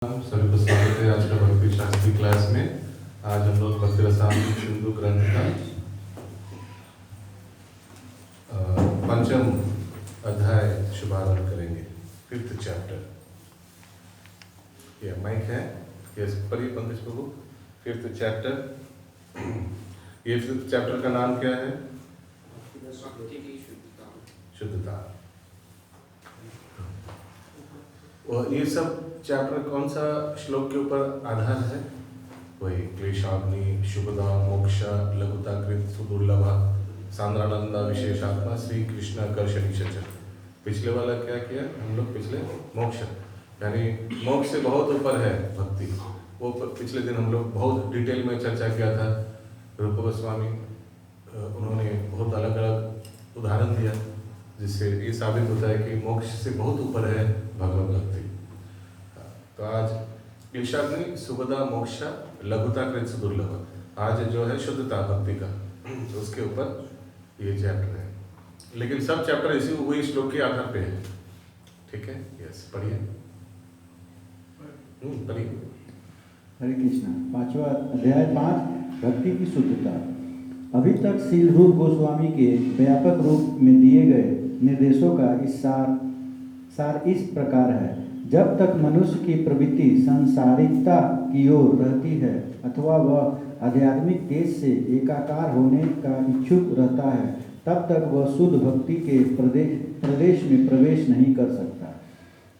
सभी को स्वागत है आज का भक्ति शास्त्री क्लास में। आज हम लोग भक्ति रसामृत सिंधु ग्रंथ का पंचम अध्याय शुभारंभ करेंगे। 5th chapter. ये माइक है, यस पढ़िए पंकज प्रभु। 5th chapter. ये 5th चैप्टर का नाम क्या है? शुद्धता। और ये सब चैप्टर कौन सा श्लोक के ऊपर आधार है? वही क्लेशाग्नि शुभदा मोक्ष लघुता कृत सुदुर्लभ सांद्रानंदा विशेषात्मा श्री कृष्ण कर्षणी शचर। पिछले वाला क्या किया हम लोग? पिछले मोक्ष यानी मोक्ष से बहुत ऊपर है भक्ति। वो पिछले दिन हम लोग बहुत डिटेल में चर्चा किया था। रूप गोस्वामी उन्होंने बहुत अलग अलग उदाहरण दिया जिससे ये साबित होता है कि मोक्ष से बहुत ऊपर है भगवत भक्ति। तो आज क्लेशाग्नि सुभदा मोक्ष लघुता कृत सुदुर्लभ आज जो है शुद्धता भक्ति का, तो उसके ऊपर ये चैप्टर है। लेकिन सब चैप्टर इसी वही श्लोक के आधार पे है। ठीक है, यस पढ़िए। पढ़िए। हरे कृष्णा। 5वां अध्याय 5 भक्ति की शुद्धता। अभी तक श्रील रूप गोस्वामी के व्यापक रूप में दिए गए निर्देशों का सार इस प्रकार है। जब तक मनुष्य की प्रवृत्ति सांसारिकता की ओर रहती है अथवा वह आध्यात्मिक तेज से एकाकार होने का इच्छुक रहता है, तब तक वह शुद्ध भक्ति के प्रदेश में प्रवेश नहीं कर सकता।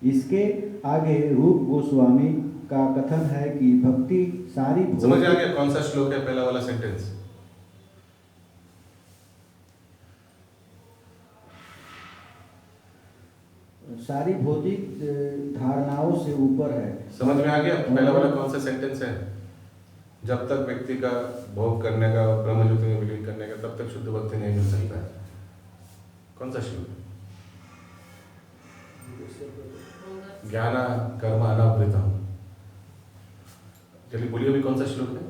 इसके आगे रूप गोस्वामी का कथन है कि भक्ति सारी समझ आ गया कौन सा श्लोक है? पहला वाला सेंटेंस सारी भौतिक धारणाओं से ऊपर है। समझ में आ गया? पहला वाला कौन सा सेंटेंस है? जब तक व्यक्ति का भोग करने का, ब्रह्म ज्योति में विलीन करने का, तब तक शुद्ध भक्ति नहीं मिल सकता है। कौन सा श्लोक? ज्ञान कर्म अनावृतम। चलिए बोलिए अभी कौन सा श्लोक है?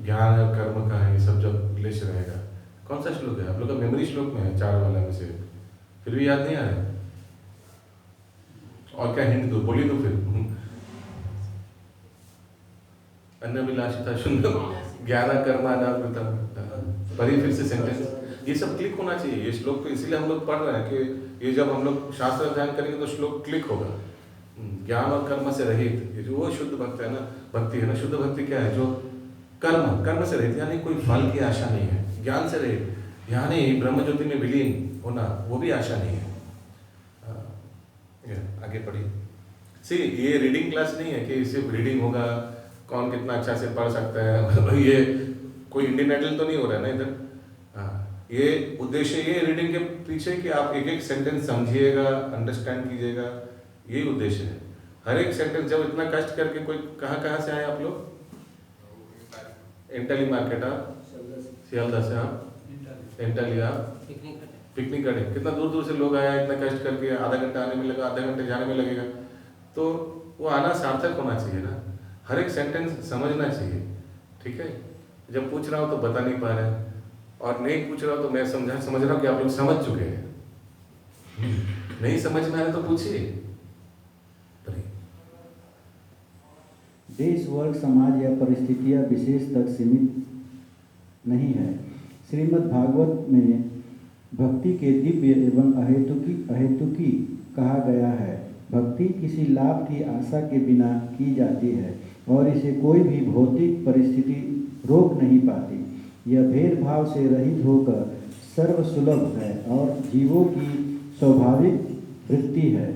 ज्ञान और कर्म का है, ये सब जब क्लेश रहेगा। कौन सा श्लोक है? आप लोग का मेमोरी श्लोक में है 4 वाला में से, फिर भी याद नहीं आ रहा है। और क्या हिंट दो? बोलिए तो फिर। अन्नविलासिता शून्य ज्ञान कर्म अनावृतम। पढ़िए फिर से सेंटेंस। ये सब क्लिक होना चाहिए। ये श्लोक तो इसीलिए हम लोग पढ़ रहे हैं कि ये जब हम लोग शास्त्र अध्ययन करेंगे तो श्लोक क्लिक होगा। ज्ञान और कर्म से रहित, ये जो वो शुद्ध भक्त है ना, भक्ति है ना। शुद्ध भक्ति क्या है? जो कर्म से रहित, यानी कोई फल की आशा नहीं है। ज्ञान से रहित, यानी ब्रह्म ज्योति में विलीन होना, वो भी आशा नहीं है। आगे पढ़िए। सी ये रीडिंग क्लास नहीं है कि सिर्फ रीडिंग होगा, कौन कितना अच्छा से पढ़ सकता है। ये कोई इंडियन आइडल तो नहीं हो रहा है ना इधर। ये उद्देश्य ये रीडिंग के पीछे कि आप एक एक सेंटेंस समझिएगा, अंडरस्टैंड कीजिएगा, यही उद्देश्य है। हर एक सेंटेंस जब इतना कष्ट करके कोई कहाँ से आए आप लोग? इंटेली मार्केट, आप सियालदा से, आप इंटेली, आप पिकनिक करने कितना दूर दूर से लोग आया, इतना कष्ट करके आधा घंटा आने में लगा, आधा घंटे जाने में लगेगा, तो वो आना सार्थक होना चाहिए ना। हर एक सेंटेंस समझना चाहिए। ठीक है, जब पूछ रहा हूँ तो बता नहीं पा रहे हैं, और नहीं पूछ रहा हूँ तो मैं समझ रहा हूँ कि आप लोग समझ चुके हैं। नहीं समझ में आ रहा तो पूछिए। देश, वर्ग, समाज या परिस्थितियां विशेष तक सीमित नहीं है। श्रीमद् भागवत में भक्ति के दिव्य एवं अहेतुकी कहा गया है। भक्ति किसी लाभ की आशा के बिना की जाती है और इसे कोई भी भौतिक परिस्थिति रोक नहीं पाती। यह भेदभाव से रहित होकर सर्वसुलभ है और जीवों की स्वाभाविक वृत्ति है।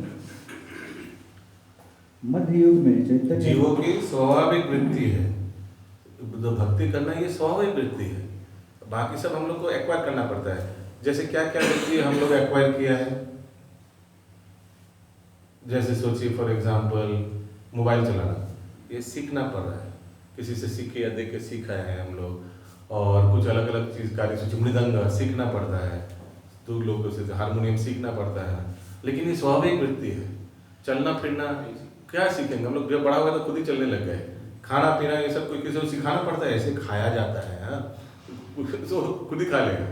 मध्य युग में चैतन्य जीवों की स्वाभाविक वृत्ति है। तो भक्ति करना ये स्वाभाविक वृत्ति है। बाकी सब हम लोग को एक्वायर करना पड़ता है। जैसे क्या क्या वृत्ति हम लोग एक्वायर किया है? जैसे सोचिए फॉर एग्जांपल मोबाइल चलाना, ये सीखना पड़ रहा है। किसी से सीख के या देख के सीखा है हम लोग। और कुछ अलग अलग चीज कार्य सोचिए, मृदंग सीखना पड़ता है, दूर लोगों से हारमोनियम सीखना पड़ता है। लेकिन ये स्वाभाविक वृत्ति है। चलना फिरना क्या सीखेंगे हम लोग? जब बड़ा हुआ तो खुद ही चलने लग गए। खाना पीना ये सब कोई किसी को सिखाना पड़ता है? ऐसे खाया जाता है, तो खुद ही खा लेगा,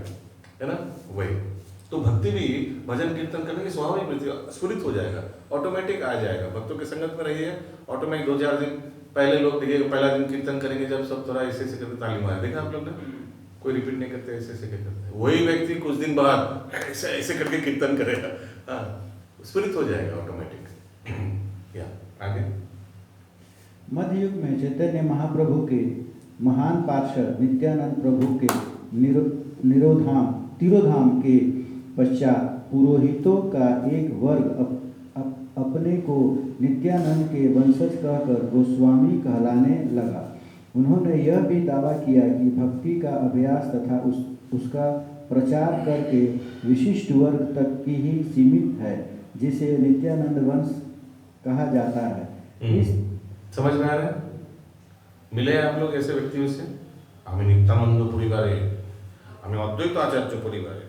है ना। वही तो भक्ति भी भजन कीर्तन करने की स्वाभाविक वृत्ति स्फुरित हो जाएगा। ऑटोमेटिक आ जाएगा। भक्तों की संगत में रहिए, ऑटोमेटिक 2-4 दिन पहले लोग देखिएगा, पहला दिन कीर्तन करेंगे जब सब थोड़ा ऐसे ऐसे करते ताली मारे, देखा आप लोग ने? कोई रिपीट नहीं करते, ऐसे ऐसे क्या करते, वही व्यक्ति कुछ दिन बाद ऐसे ऐसे करके कीर्तन करेगा। हाँ, स्पिरिट हो जाएगा ऑटोमेटिक। या आगे मध्य युग में चैतन्य महाप्रभु के महान पार्षद नित्यानंद प्रभु के तिरोधाम के पश्चात पुरोहितों का एक वर्ग अपने को नित्यानंद के वंशज कहकर गोस्वामी कहलाने लगा। उन्होंने यह भी दावा किया कि भक्ति का अभ्यास तथा उसका प्रचार करके विशिष्ट वर्ग तक की ही सीमित है, जिसे नित्यानंद वंश कहा जाता है। इस समझ में आ रहा है? मिले आप लोग ऐसे व्यक्तियों से? हमें नित्यानंद परिवारे, हमें अद्वैत आचार्य परिवारे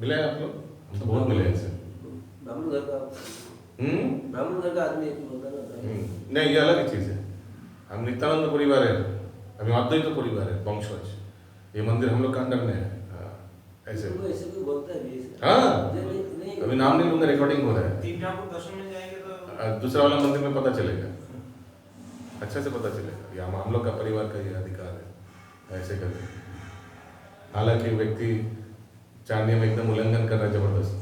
मिले आप लोग? हम तो बहुत मिले ऐसे। ब्राह्मण घर का आदमी होता है। नहीं, ये अलग चीज है। हम नित्यानंद परिवार है, हमें अद्वैत परिवार है, वंशज। ये मंदिर हम लोग का अंडर में है। ऐसे कोई बोलता है। हाँ, अभी नाम नहीं लूंगा, रिकॉर्डिंग हो रहा है। तीन ठाकुर दर्शन में जाएंगे तो दूसरा वाला मंदिर में पता चलेगा, अच्छे से पता चलेगा। ये हम लोग का परिवार का ये अधिकार है ऐसे करके। हालांकि व्यक्ति चार नियम एकदम उल्लंघन कर रहा है जबरदस्त।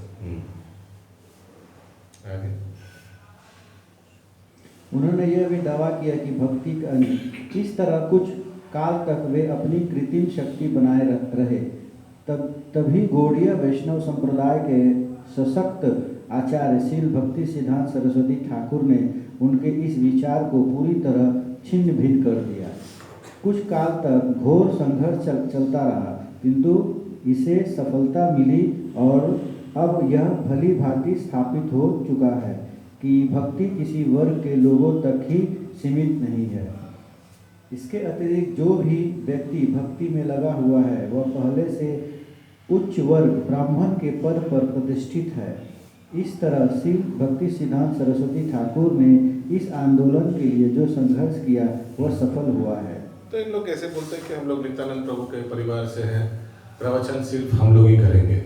आगे उन्होंने यह भी दावा किया कि भक्ति का इस तरह कुछ काल तक वे अपनी कृत्रिम शक्ति बनाए रहे। तभी गौड़ीय वैष्णव संप्रदाय के सशक्त आचार्य शील भक्ति सिद्धांत सरस्वती ठाकुर ने उनके इस विचार को पूरी तरह छिन्न भिन्न कर दिया। कुछ काल तक घोर संघर्ष चलता रहा, किंतु इसे सफलता मिली और अब यह भली भांति स्थापित हो चुका है कि भक्ति किसी वर्ग के लोगों तक ही सीमित नहीं है। इसके अतिरिक्त जो भी व्यक्ति भक्ति में लगा हुआ है वह पहले से उच्च वर्ग ब्राह्मण के पद पर प्रतिष्ठित है। इस तरह शील भक्ति सिद्धांत सरस्वती ठाकुर ने इस आंदोलन के लिए जो संघर्ष किया वह सफल हुआ है। तो इन लोग कैसे बोलते हैं कि हम लोग नित्यानंद प्रभु के परिवार से हैं, प्रवचन सिर्फ हम लोग ही करेंगे,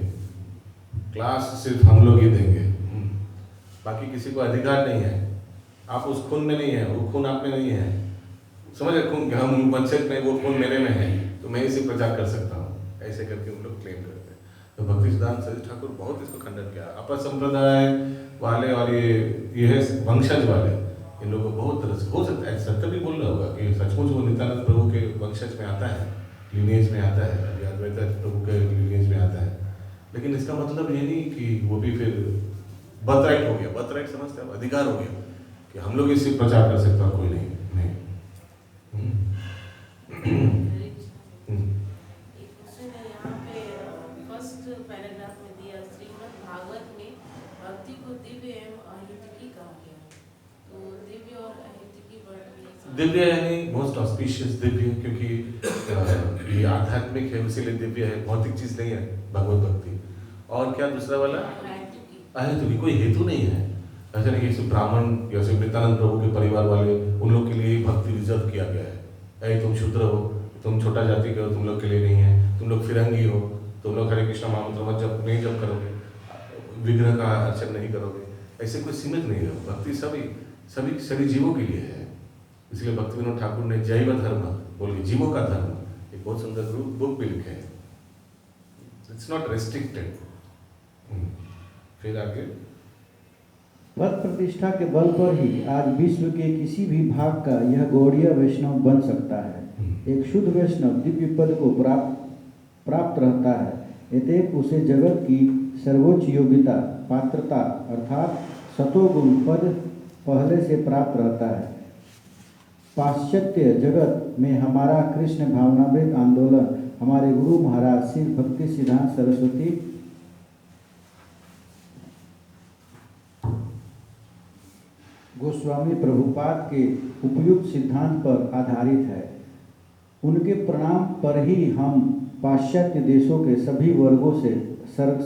क्लास सिर्फ हम लोग ही देंगे, बाकी किसी को अधिकार नहीं है। आप उस खून में नहीं है, वो खून आप में नहीं है। समझ रहे? खून हम वंशज में, वो खून मेरे में है, तो मैं इसे प्रचार कर सकता हूँ, ऐसे करके उन लोग क्लेम करते हैं। तो भक्ति सिद्धांत सरस्वती ठाकुर बहुत इसको खंडन किया। अपर संप्रदाय वाले और ये है वंशज वाले, इन लोगों को बहुत तरह से हो सकता है सत्य भी बोल रहा होगा कि सचमुच वो नित्यानंद प्रभु के वंशज में आता है, लीनियज में आता है, अद्वैत प्रभु के लीनियज में आता है। लेकिन इसका मतलब ये नहीं कि वो भी फिर बर्थ हो गया। बर्थ समझते हैं, अधिकार हो गया कि हम लोग इससे प्रचार कर सकते हैं, कोई नहीं। दिव्य यानी मोस्ट ऑस्पिशियस दिव्य, क्योंकि ये आध्यात्मिक है इसीलिए दिव्य है, भौतिक चीज नहीं है भगवत भक्ति। और क्या दूसरा वाला? अहेतुकी, कोई हेतु नहीं है। ऐसा नहीं कि सिर्फ ब्राह्मण या सिर्फ नित्यानंद प्रभु के परिवार वाले उन लोग के लिए ही भक्ति रिजर्व किया गया है। अरे तुम शूद्र हो, तुम छोटा जाति के हो, तुम लोग के लिए नहीं है। तुम लोग फिरंगी हो, तुम लोग हरे कृष्णा महामंत्र मत जप नहीं जप करोगे, विग्रह का अर्चन नहीं करोगे, ऐसे कोई सीमित नहीं है। भक्ति सभी जीवों के लिए है। इसलिए भक्ति विनोद ठाकुर ने जैव धर्म बोल के जीवों का धर्म एक बहुत सुंदर बुक भी लिखे है। It's not restricted. फिर आगे पद प्रतिष्ठा के बल पर ही आज विश्व के किसी भी भाग का यह गौड़ीय वैष्णव बन सकता है। एक शुद्ध वैष्णव दिव्य पद को प्राप्त रहता है, अतएव उसे जगत की सर्वोच्च योग्यता पात्रता अर्थात सतोगुण पद पहले से प्राप्त रहता है। पाश्चात्य जगत में हमारा कृष्ण भावनामृत आंदोलन हमारे गुरु महाराज श्री भक्ति सिद्धांत सरस्वती गोस्वामी प्रभुपाद के उपयुक्त सिद्धांत पर आधारित है। उनके प्रणाम पर ही हम पाश्चात्य देशों के सभी वर्गों से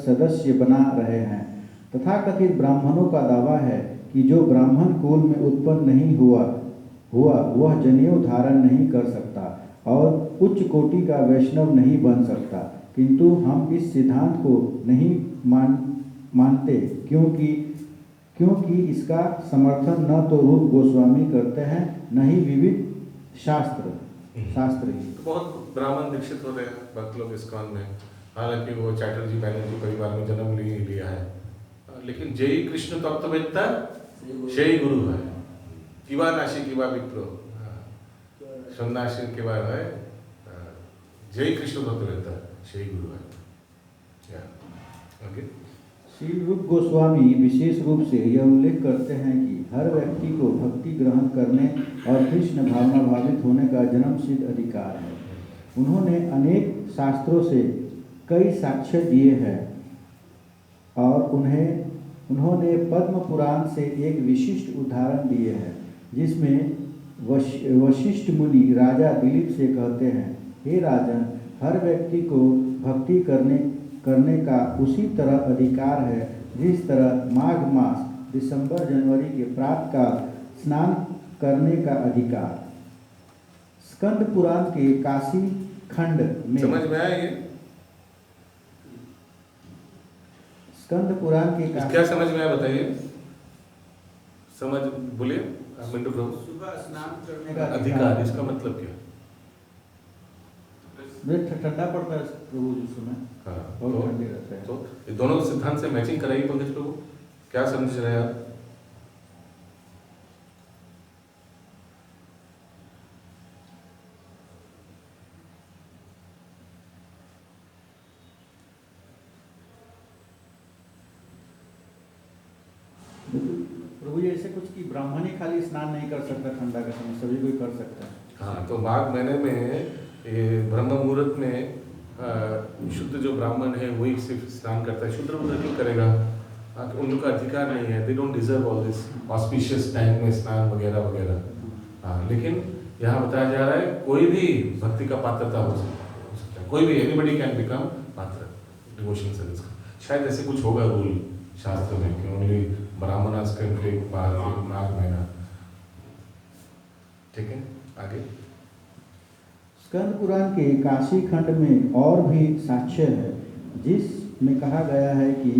सदस्य बना रहे हैं। तथाकथित ब्राह्मणों का दावा है कि जो ब्राह्मण कुल में उत्पन्न नहीं हुआ वह जनेऊ धारण नहीं कर सकता और उच्च कोटि का वैष्णव नहीं बन सकता। किंतु हम इस सिद्धांत को नहीं मानते क्योंकि इसका समर्थन न तो रूप गोस्वामी करते हैं न ही विविध शास्त्र ही। तो बहुत ब्राह्मण दीक्षित होते हैं भक्त लोग इस्कॉन में, हालांकि वो चैटर्जी बैनर्जी परिवार में जन्म लिया है, लेकिन जय कृष्ण तत्ववेत्ता সেই गुरु है, किवा नाशी किवा विप्रो सन्यासी के बाद है जय कृष्ण तत्ववेत्ता সেই गुरु है। ओके, श्री रूप गोस्वामी विशेष रूप से यह उल्लेख करते हैं कि हर व्यक्ति को भक्ति ग्रहण करने और कृष्ण भावना भावित होने का जन्मसिद्ध अधिकार है। उन्होंने अनेक शास्त्रों से कई साक्ष्य दिए हैं और उन्होंने पद्म पुराण से एक विशिष्ट उदाहरण दिए हैं, जिसमें वशिष्ठ मुनि राजा दिलीप से कहते हैं, हे राजन, हर व्यक्ति को भक्ति करने का उसी तरह अधिकार है जिस तरह माघ मास दिसंबर जनवरी के प्रातःकाल स्नान करने का अधिकार। स्कंद पुराण के काशी खंड में समझ में आया ये? स्कंद पुराण के क्या समझ में आया बताइए, समझ बोलिए मिंटू प्रभु। सुबह स्नान करने का अधिकार, इसका मतलब क्या? ठंडा पड़ता है प्रभु जिस समय, हाँ, बहुत ठंडे रहते हैं। तो ये दोनों सिद्धांत से मैचिंग कराइए पंकज प्रभु, क्या समझ रहे हैं आप? प्रभु जी ऐसे कुछ कि ब्राह्मण ही खाली स्नान नहीं कर सकता ठंडा का समय, सभी कोई कर सकता है। हाँ, तो माघ महीने में ये ब्रह्म मुहूर्त में शुद्ध जो ब्राह्मण है वही सिर्फ स्नान करता है, शूद्र उधर क्यों करेगा? उनका अधिकार नहीं है, they don't deserve all this auspicious time में स्नान वगैरह वगैरह। हाँ, लेकिन यहाँ बताया जा रहा है कोई भी भक्ति का पात्रता हो सकता है, कोई भी, एनीबडी कैन बिकम पात्र डिवोशन सर्विस का। शायद ऐसे कुछ होगा रूल शास्त्र में कि only brahmanas can take part in Magh महीना। ठीक है, आगे। स्कंद पुराण के काशी खंड में और भी साक्ष्य है, जिसमें कहा गया है कि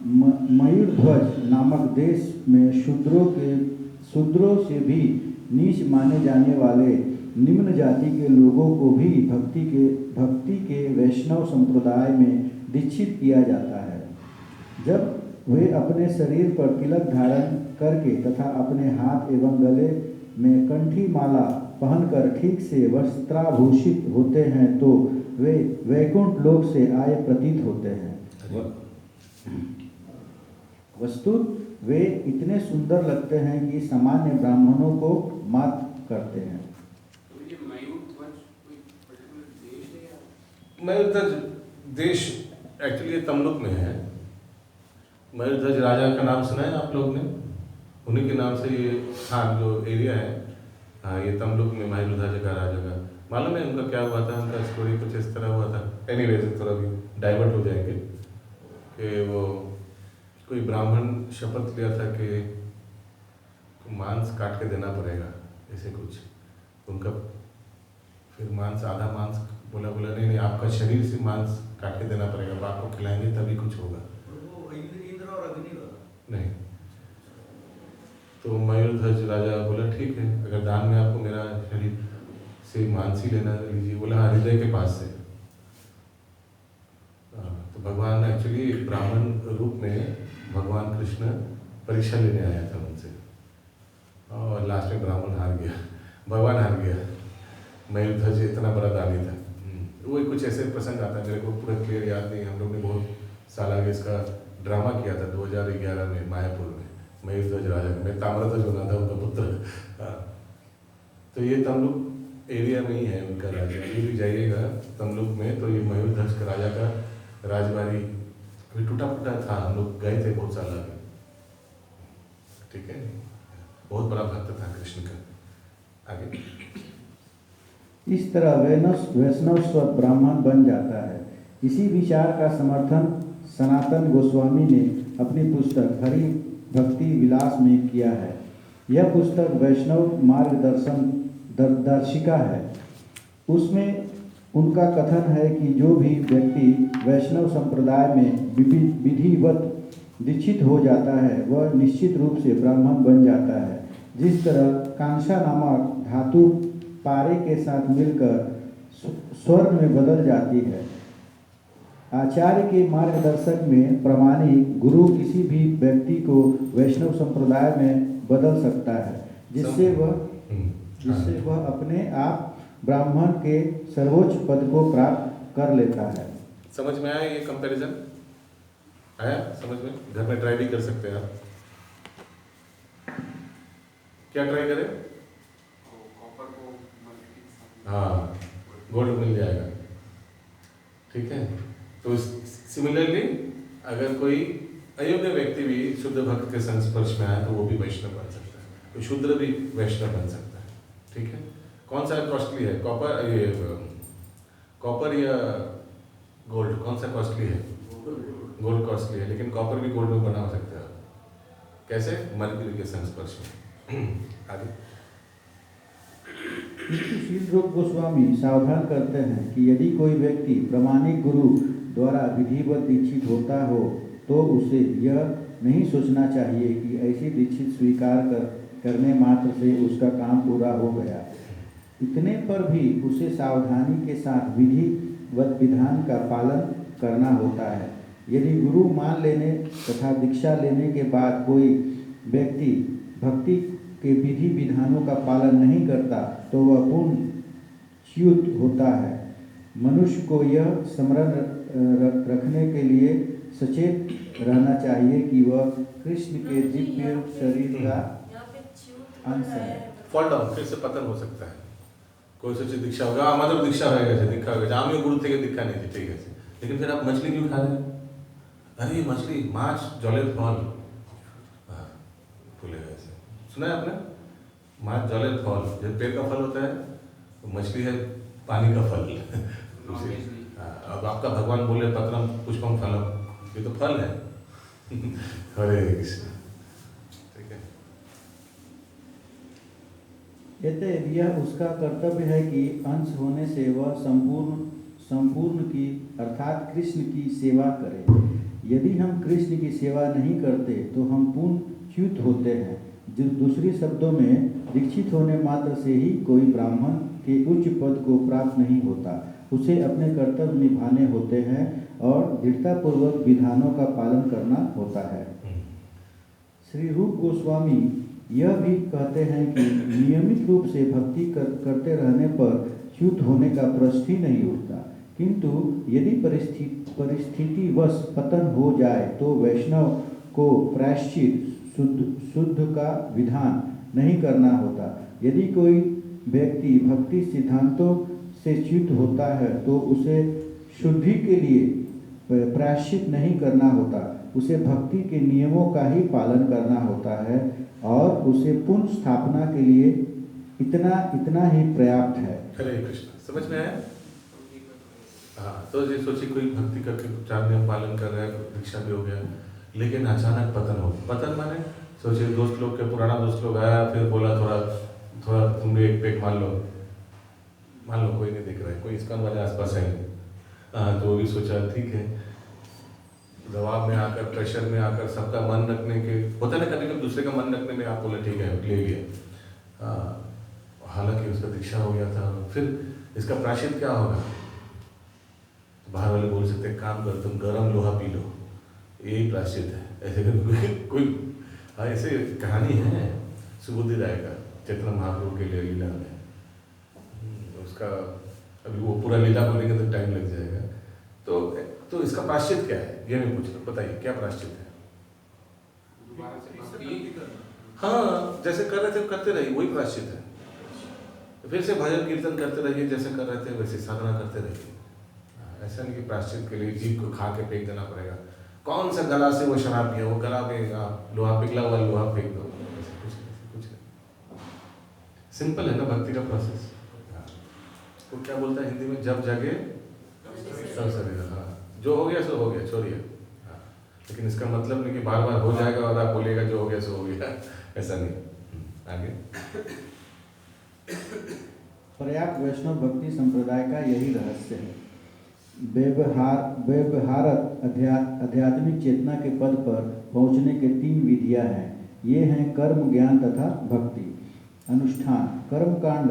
मयूरध्वज नामक देश में शूद्रों से भी नीच माने जाने वाले निम्न जाति के लोगों को भी भक्ति के वैष्णव संप्रदाय में दीक्षित किया जाता है। जब वे अपने शरीर पर तिलक धारण करके तथा अपने हाथ एवं गले में कंठी माला पहनकर ठीक से वस्त्राभूषित होते हैं तो वे वैकुंठ लोक से आए प्रतीत होते हैं। वस्तुत वे इतने सुंदर लगते हैं कि सामान्य ब्राह्मणों को मात करते हैं। मयूरध्वज देश एक्चुअली तमलुक में है। मयूरध्वज राजा का नाम सुना है आप लोग ने? उन्हीं के नाम से ये स्थान जो एरिया है, हाँ, ये तमलुक में मयूरध्वज का राजा का। मालूम है उनका क्या हुआ था? उनका स्टोरी कुछ इस तरह हुआ था। एनीवेज थोड़ा भी डाइवर्ट हो जाएंगे कि वो कोई ब्राह्मण शपथ लिया था कि मांस काट के देना पड़ेगा, ऐसे कुछ। उनका फिर मांस, आधा मांस बोला नहीं, आपका शरीर से मांस काट के देना पड़ेगा, तो आपको खिलाएंगे तभी कुछ होगा। इंद्र और अग्नि नहीं, तो मयूरध्वज राजा बोला ठीक है, अगर दान में आपको मेरा शरीर से मांस ही लेना लीजिए। बोला हाँ, हृदय के पास से। तो भगवान एक्चुअली ब्राह्मण रूप में भगवान कृष्ण परीक्षा लेने आया था उनसे, और लास्ट में ब्राह्मण हार गया, भगवान हार गया। मयूरध्वज इतना बड़ा दानी था। वो कुछ ऐसे प्रसंग आता है, मेरे को पूरा क्लियर याद नहीं। हम लोग ने बहुत साल आगे इसका ड्रामा किया था 2011 में मायापुर में, मयूरध्वज राजा का। मैं ताम्रध्वज बना था उनका पुत्र। तो ये तमलुक एरिया में ही है उनका राजा। ये भी जाइएगा तमलुक में तो ये मयूरध्वज का राजा का राजबाड़ी अभी टूटा फूटा था, हम लोग गए थे बहुत साल आगे। ठीक है, बहुत बड़ा भक्त था कृष्ण का। आगे। इस तरह वैष्णव स्व ब्राह्मण बन जाता है। इसी विचार का समर्थन सनातन गोस्वामी ने अपनी पुस्तक हरि भक्ति विलास में किया है। यह पुस्तक वैष्णव मार्गदर्शन दर्शिका है। उसमें उनका कथन है कि जो भी व्यक्ति वैष्णव संप्रदाय में विधिवत दीक्षित हो जाता है वह निश्चित रूप से ब्राह्मण बन जाता है। जिस तरह कांसा नामक धातु पारे के साथ मिलकर स्वर्ण में बदल जाती है। आचार्य के मार्गदर्शक में प्रमाणिक गुरु किसी भी व्यक्ति को वैष्णव संप्रदाय में बदल सकता है, जिससे वह अपने आप ब्राह्मण के सर्वोच्च पद को प्राप्त कर लेता है। समझ में आया ये कंपैरिजन? आया समझ में? घर में ट्राई भी कर सकते हैं आप। क्या ट्राई करें? हाँ, गोल्ड मिल जाएगा। ठीक है, तो सिमिलरली अगर कोई अयोग्य व्यक्ति भी शुद्ध भक्त के संस्पर्श में आए तो वो भी वैष्णव बन सकता है, कोई शूद्र भी वैष्णव बन सकता है। ठीक है, कौन सा कॉस्टली है? कॉपर या गोल्ड? कौन सा कॉस्टली है? गोल्ड कॉस्टली है, लेकिन कॉपर भी गोल्ड में बना सकता है। कैसे? मरकरी के संस्पर्श में। आगे शील रूप गोस्वामी सावधान करते हैं कि यदि कोई व्यक्ति प्रमाणिक गुरु द्वारा विधिवत दीक्षित होता हो तो उसे यह नहीं सोचना चाहिए कि ऐसी दीक्षित स्वीकार करने मात्र से उसका काम पूरा हो गया। इतने पर भी उसे सावधानी के साथ विधिवत विधान का पालन करना होता है। यदि गुरु मान लेने तथा दीक्षा लेने के बाद कोई व्यक्ति भक्ति के विधि विधानों का पालन नहीं करता तो वह पूर्ण च्युत होता है। मनुष्य को यह स्मरण रखने के लिए सचेत रहना चाहिए कि वह कृष्ण के दिव्य शरीर का अंश है। फॉल डाउन, फिर से पतन हो सकता है। कोई सोचे दीक्षा होगा, हमारा दीक्षा रहेगा, दीक्षा होगा, आमियों गुरु थे दीक्षा नहीं थी, ठीक है, लेकिन फिर आप मछली क्यों खा रहे हैं? अरे ये मछली माछ जले फल भूलेगा ऐसे, सुना है आपने? माछ जले फल, जब पेड़ का फल होता है तो मछली है पानी का फल। अब आपका भगवान बोले पत्रम पुष्पम फलम, ये तो फल है। हरे कृष्ण। ठीक है, यह उसका कर्तव्य है कि अंश होने से वह संपूर्ण की अर्थात कृष्ण की सेवा करे। यदि हम कृष्ण की सेवा नहीं करते तो हम पूर्ण च्युत होते हैं। जो दूसरी शब्दों में दीक्षित होने मात्र से ही कोई ब्राह्मण के उच्च पद को प्राप्त नहीं होता। उसे अपने कर्तव्य निभाने होते हैं और दृढ़तापूर्वक विधानों का पालन करना होता है। श्री रूप गोस्वामी यह भी कहते हैं कि नियमित रूप से भक्ति करते रहने पर च्युत होने का प्रश्न ही नहीं उठता, किंतु यदि परिस्थितिवश पतन हो जाए तो वैष्णव को प्रायश्चित शुद्ध का विधान नहीं करना होता। यदि कोई व्यक्ति भक्ति सिद्धांतों से च्युत होता है तो उसे शुद्धि के लिए प्रायश्चित नहीं करना होता, उसे भक्ति के नियमों का ही पालन करना होता है और उसे पुनः स्थापना के लिए इतना ही पर्याप्त है। हरे कृष्ण, समझ में आया? हाँ, तो ये सोचिए कोई भक्ति करके चार नियम पालन कर रहा है, दीक्षा भी हो गया, लेकिन अचानक पतन हो। पतन माने सोचिए दोस्त लोग के पुराना दोस्त लोग आया, फिर बोला थोड़ा तुम भी एक पेक मान लो कोई नहीं दिख रहा है, कोई इसका वाले आसपास है नहीं। तो वो भी सोचा ठीक है, दबाव में आकर प्रेशर में आकर सबका मन रखने के होता है ना, कभी दूसरे का मन रखने में आप बोले ठीक है ले लिया, हालांकि उसका दीक्षा हो गया था। फिर इसका प्रायश्चित क्या होगा? बाहर वाले बोल सकते काम कर तुम गर्म लोहा पी लो, यही प्रायश्चित है। ऐसे कोई ऐसे कहानी है सुबुद्धि राय का चैतन्य महाप्रभु के लिए लीला में, उसका अभी वो पूरा लीला को लेकर तो टाइम लग जाएगा। तो इसका प्रायश्चित क्या है ये मैं पूछ रहा हूँ, बताइए क्या प्रायश्चित है? हाँ, जैसे कर रहे थे करते रहिए, वही प्रायश्चित है। फिर से भजन कीर्तन करते रहिए, जैसे कर रहे थे वैसे साधना करते रहिए। ऐसा नहीं कि प्रायश्चित के लिए जीभ को खा के फेंक देना पड़ेगा। कौन सा गला से वो शराब पिया, वो गला में लोहा पिघला हुआ लोहा फेंक दो, कुछ सिंपल है ना भक्ति का प्रोसेस। वो क्या बोलता है हिंदी में, जब जगे तब सवेरा। हाँ, जो हो गया सो हो गया, छोड़िए। हाँ, लेकिन इसका मतलब नहीं कि बार बार हो जाएगा और आप बोलिएगा जो हो गया सो हो गया, ऐसा नहीं। आगे पर्याप्त वैष्णव भक्ति संप्रदाय का यही रहस्य है। व्यवहारत आध्यात्मिक चेतना के पद पर पहुँचने के 3 विधियाँ हैं। ये हैं कर्म, ज्ञान तथा भक्ति। अनुष्ठान। कर्मकांड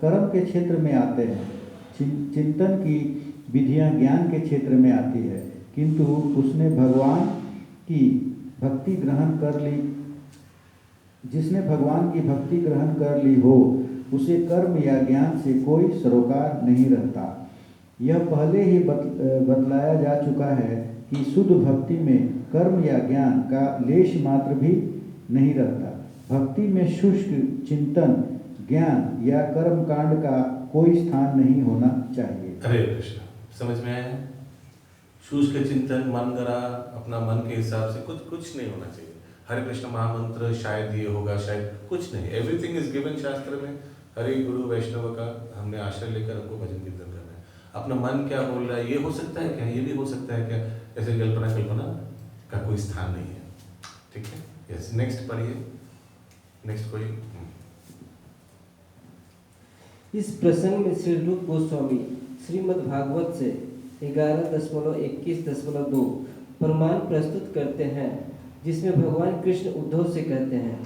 कर्म के क्षेत्र में आते हैं। चिंतन की विधियाँ ज्ञान के क्षेत्र में आती है, किंतु उसने भगवान की भक्ति ग्रहण कर ली जिसने भगवान की भक्ति ग्रहण कर ली हो, उसे कर्म या ज्ञान से कोई सरोकार नहीं रहता। यह पहले ही बतलाया जा चुका है कि शुद्ध भक्ति में कर्म या ज्ञान का लेश मात्र भी नहीं रहता। भक्ति में शुष्क चिंतन, ज्ञान या कर्म कांड का कोई स्थान नहीं होना चाहिए। हरे कृष्ण। समझ में आया? शुष्क चिंतन, मन गरा, अपना मन के हिसाब से कुछ नहीं होना चाहिए। हरे कृष्ण महामंत्र शायद ये होगा, शायद कुछ नहीं। एवरीथिंग इज गिवन शास्त्र में। हरे गुरु वैष्णव का हमने आश्रय लेकर हमको भजन कीर्तन करना है। अपना मन क्या बोल रहा है, ये हो सकता है क्या, ये भी हो सकता है क्या, ऐसे कल्पना का कोई स्थान नहीं है। ठीक है? यस। नेक्स्ट पढ़िए। नेक्स्ट कोई। इस प्रसंग में श्री रूप गोस्वामी श्रीमद् भागवत से 11.21.2 प्रमाण प्रस्तुत करते हैं, जिसमें भगवान कृष्ण उद्धव से कहते हैं,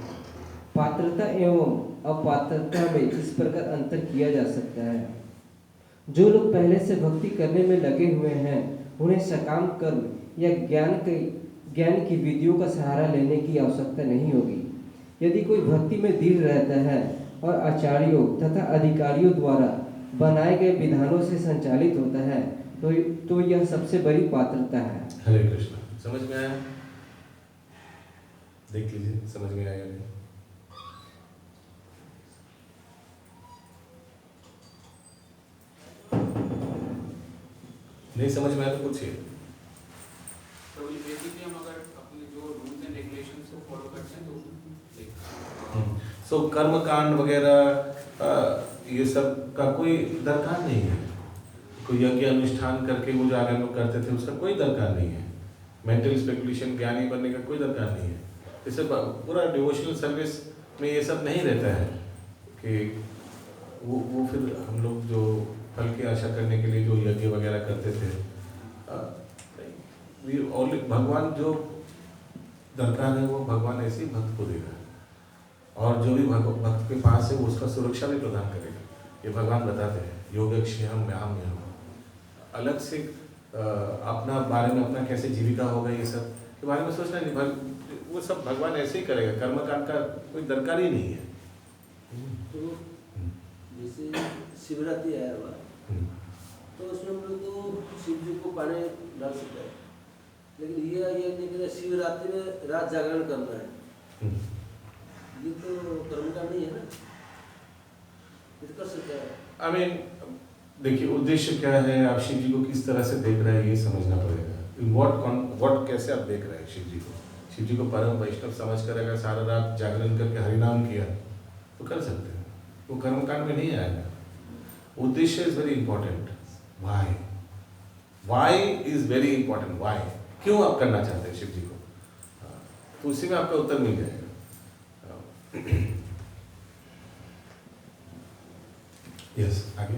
पात्रता एवं अपात्रता में इस प्रकार अंतर किया जा सकता है। जो लोग पहले से भक्ति करने में लगे हुए हैं, उन्हें सकाम कर्म या ज्ञान की विधियों का सहारा लेने की आवश्यकता नहीं होगी। यदि कोई भक्ति में दृढ़ रहता है और आचार्यों तथा अधिकारियों द्वारा बनाए गए विधानों से संचालित होता है, तो यह सबसे बड़ी पात्रता है। हरे कृष्ण। समझ में आया? देख लीजिए समझ में आया नहीं। नहीं समझ में आया तो पूछिए। तो बेसिकली हम अगर अपने जो रूल्स एंड रेगुलेशंस को फॉलो करते हैं तो कर्म कांड वगैरह ये सब का कोई दरकार नहीं है। कोई यज्ञ अनुष्ठान करके वो जो आगे लोग करते थे उसका कोई दरकार नहीं है। मेंटल स्पेकुलेशन, ज्ञानी बनने का कोई दरकार नहीं है। जैसे पूरा डिवोशनल सर्विस में ये सब नहीं रहता है कि वो फिर हम लोग जो फल की आशा करने के लिए जो यज्ञ वगैरह करते थे, भगवान जो दरकार है वो भगवान ऐसे ही भक्त को देगा, और जो भी भक्त के पास है वो उसका सुरक्षा भी प्रदान करेगा। ये भगवान बताते हैं, योगक्षेमं याम्यहम्। अलग से अपना बारे में, अपना कैसे जीविका होगा, ये सब के बारे में सोचना नहीं। वो सब भगवान ऐसे ही करेगा। कर्मकांड का कोई दरकार ही नहीं है। तो जैसे शिवरात्रि आया हुआ, तो उसमें हम लोग को शिव जी को पानी डाल सकते हैं, लेकिन ये नहीं कि शिवरात्रि में रात जागरण करना है, ये तो कर्मकांड नहीं है ना, ये तो कर सकते हैं। I mean, देखिए उद्देश्य क्या है, आप शिव जी को किस तरह से देख रहे हैं ये समझना पड़ेगा। व्हाट कैसे आप देख रहे हैं शिव जी को। शिव जी को परम वैष्णव समझ कर अगर सारा रात जागरण करके हरिनाम किया तो कर सकते हैं, वो कर्मकांड में नहीं आएगा। उद्देश्य is very important. Why is very important. Why, क्यों आप करना चाहते हैं शिव जी को, तो उसी में आपका उत्तर मिल जाएगा। यस, आगे।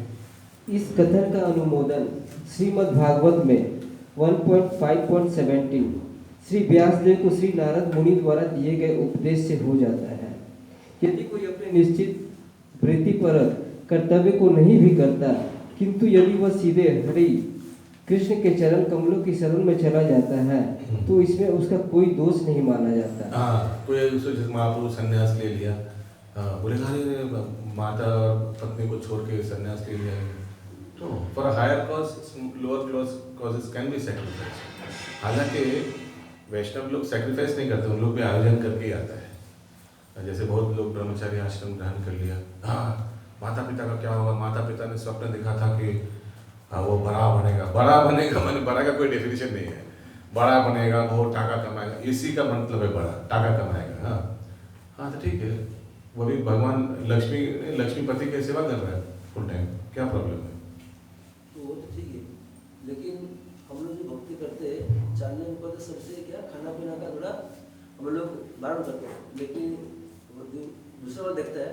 इस कथन का अनुमोदन श्रीमद् भागवत में 1.5.17 श्री व्यासदेव को श्री नारद मुनि द्वारा दिए गए उपदेश से हो जाता है। यदि कोई अपने निश्चित वृत्तिपरक कर्तव्य को नहीं भी करता, किंतु यदि वह सीधे हरि कृष्ण के चरण कमलों की शरण में चला जाता है, तो इसमें उसका कोई दोष नहीं माना जाता। कोई महापुरुष संन्यास ले लिया, बोले माता और पत्नी को छोड़ के संन्यास ले लिया, तो for higher cause lower causes can be sacrifice. हालांकि वैष्णव लोग सैक्रिफाइस नहीं करते, उन लोग भी आयोजन करके ही आता है। जैसे बहुत लोग ब्रह्मचारी आश्रम ग्रहण कर लिया, माता पिता का क्या होगा, माता पिता ने स्वप्न देखा था कि वो बड़ा बनेगा मैंने बड़ा का कोई डेफिनेशन नहीं है। बड़ा बनेगा, बहुत टाका कमाएगा, इसी का मतलब है बड़ा, टाका कमाएगा। हाँ तो ठीक है, वो भी भगवान लक्ष्मीपति की सेवा कर रहा है फुल टाइम, क्या प्रॉब्लम है। तो वो तो ठीक है, लेकिन हम लोग जो भक्ति करते हैं, चालने में पता सबसे क्या खाना पीना का थोड़ा हम लोग बारण करते हैं, लेकिन दूसरा बार देखता है,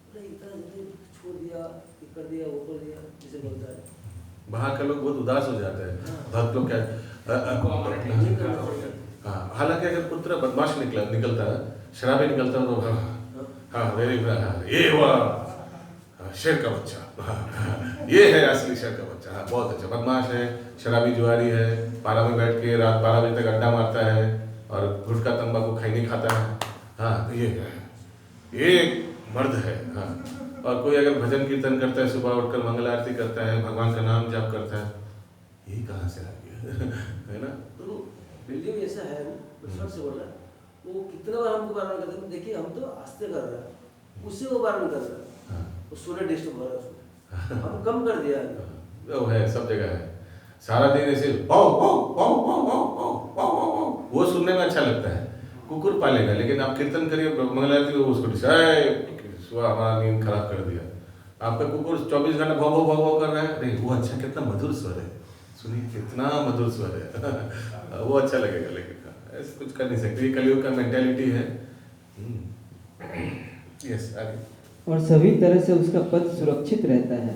अरे इतना जल्दी छोड़ दिया, ये कर दिया, वो कर दिया, जिसे बोलता है, बाहर के लोग बहुत उदास हो जाते हैं, भक्त लोग क्या उनको हमारा टेंशन खराब हो जाता है। हाँ, हालांकि अगर पुत्र बदमाश निकलता है, शराबी निकलता है तो हाँ वेरी ये हुआ शेर का बच्चा, ये है असली शेर का बच्चा, हाँ बहुत अच्छा, बदमाश है, शराबी जुआरी है, पारा में बैठ के रात 12 बजे तक अड्डा मारता है और गुटखा तंबाकू खैनी खाता है, हाँ तो ये मर्द है। हाँ, और कोई अगर भजन कीर्तन करता है, सुबह उठकर मंगल आरती करता है, भगवान का नाम जाप करता है, यही कहाँ से आ गया है ना। तो बिल्डिंग ऐसा है, बचपन से बोला वो कितना बार हमको बारण करते हैं, देखिए हम तो आस्ते कर रहे हैं, उससे वो बारण कर रहा है, हाँ। वो सोने डिस्टर्ब हो रहा है उसमें, हम कम कर दिया है। वो है, सब जगह है, सारा दिन ऐसे वो सुनने में अच्छा लगता है, कुकुर पालेगा, लेकिन आप कीर्तन करिए मंगल आरती में उसको सुबह हमारा नींद खराब कर दिया। आपका कुकुर 24 घंटा भौ भौ भौ भौ कर रहा है, नहीं वो अच्छा, कितना मधुर स्वर है, सुनिए कितना मधुर स्वर है वो अच्छा लगेगा, लेकिन ऐसे कुछ कर नहीं सकते, ये कलियुग का मेंटालिटी है। यस, आगे। और सभी तरह से उसका पद सुरक्षित रहता है।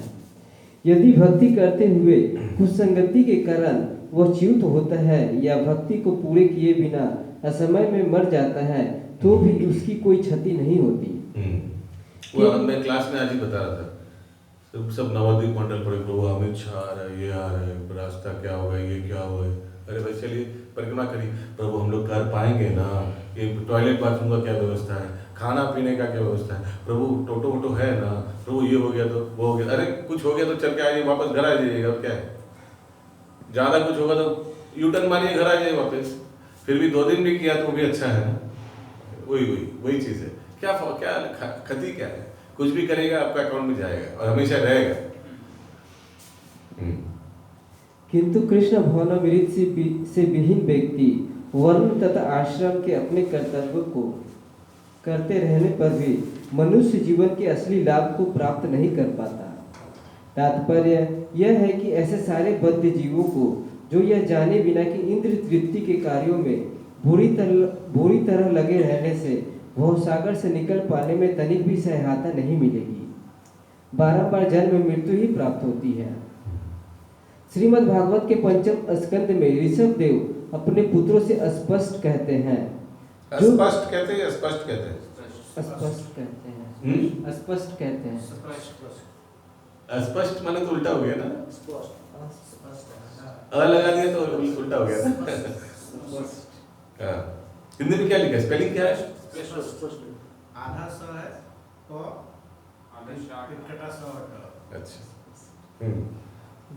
यदि भक्ति करते हुए कुछ संगति के कारण वह च्युत होता है या भक्ति को पूरे किए बिना असमय में मर जाता है तो भी उसकी कोई क्षति नहीं होती। वो मैं क्लास में आज ही बता रहा था, सब नवद्वीप मंडल पड़े, प्रभु अमित शाह आ रहा है, ये आ रहा है, रास्ता क्या होगा, ये क्या होगा, अरे भाई चलिए परिक्रमा करिए, प्रभु हम लोग कर पाएंगे ना, ये टॉयलेट बाथरूम का क्या व्यवस्था है, खाना पीने का क्या व्यवस्था है, प्रभु टोटो वोटो है ना, प्रभु ये हो गया तो वो हो गया, अरे कुछ हो गया तो चल के आइए, वापस घर आ जाइएगा, अब क्या है, ज़्यादा कुछ होगा तो यूटर्न मारिए, घर आ जाइए वापस, फिर भी 2 दिन भी किया तो वो भी अच्छा है ना। वही चीज़ है, क्या क्षति क्या है, कुछ भी करेगा आपका अकाउंट में जाएगा और हमेशा रहेगा। किंतु कृष्ण भावनामृत से विहीन व्यक्ति वर्ण तथा आश्रम के अपने कर्तव्य को करते रहने पर भी मनुष्य जीवन के असली लाभ को प्राप्त नहीं कर पाता। तात्पर्य यह है कि ऐसे सारे बद्ध जीवों को जो यह जाने बिना कि इंद्र तृप्ति के कार्यों में बुरी तरह लगे रहने से भवसागर से निकल पाने में तनिक भी सहायता नहीं मिलेगी, बारंबार जन्म मृत्यु ही प्राप्त होती है। श्रीमद् भागवत के 5वें स्कंद में ऋषभ देव अपने पुत्रों से स्पष्ट कहते हैं, स्पष्ट कहते हैं, स्पष्ट कहते हैं, स्पष्ट कहते हैं, स्पष्ट कहते हैं, स्पष्ट माने तो उल्टा हो गया ना, स्पष्ट अ लगा दिया तो उल्टा हो गया ना। हाँ, हिंदी में क्या लिखा है, स्पेलिंग क्या है? आधा स है तो आधा शार्ट तिरकटा स है। अच्छा।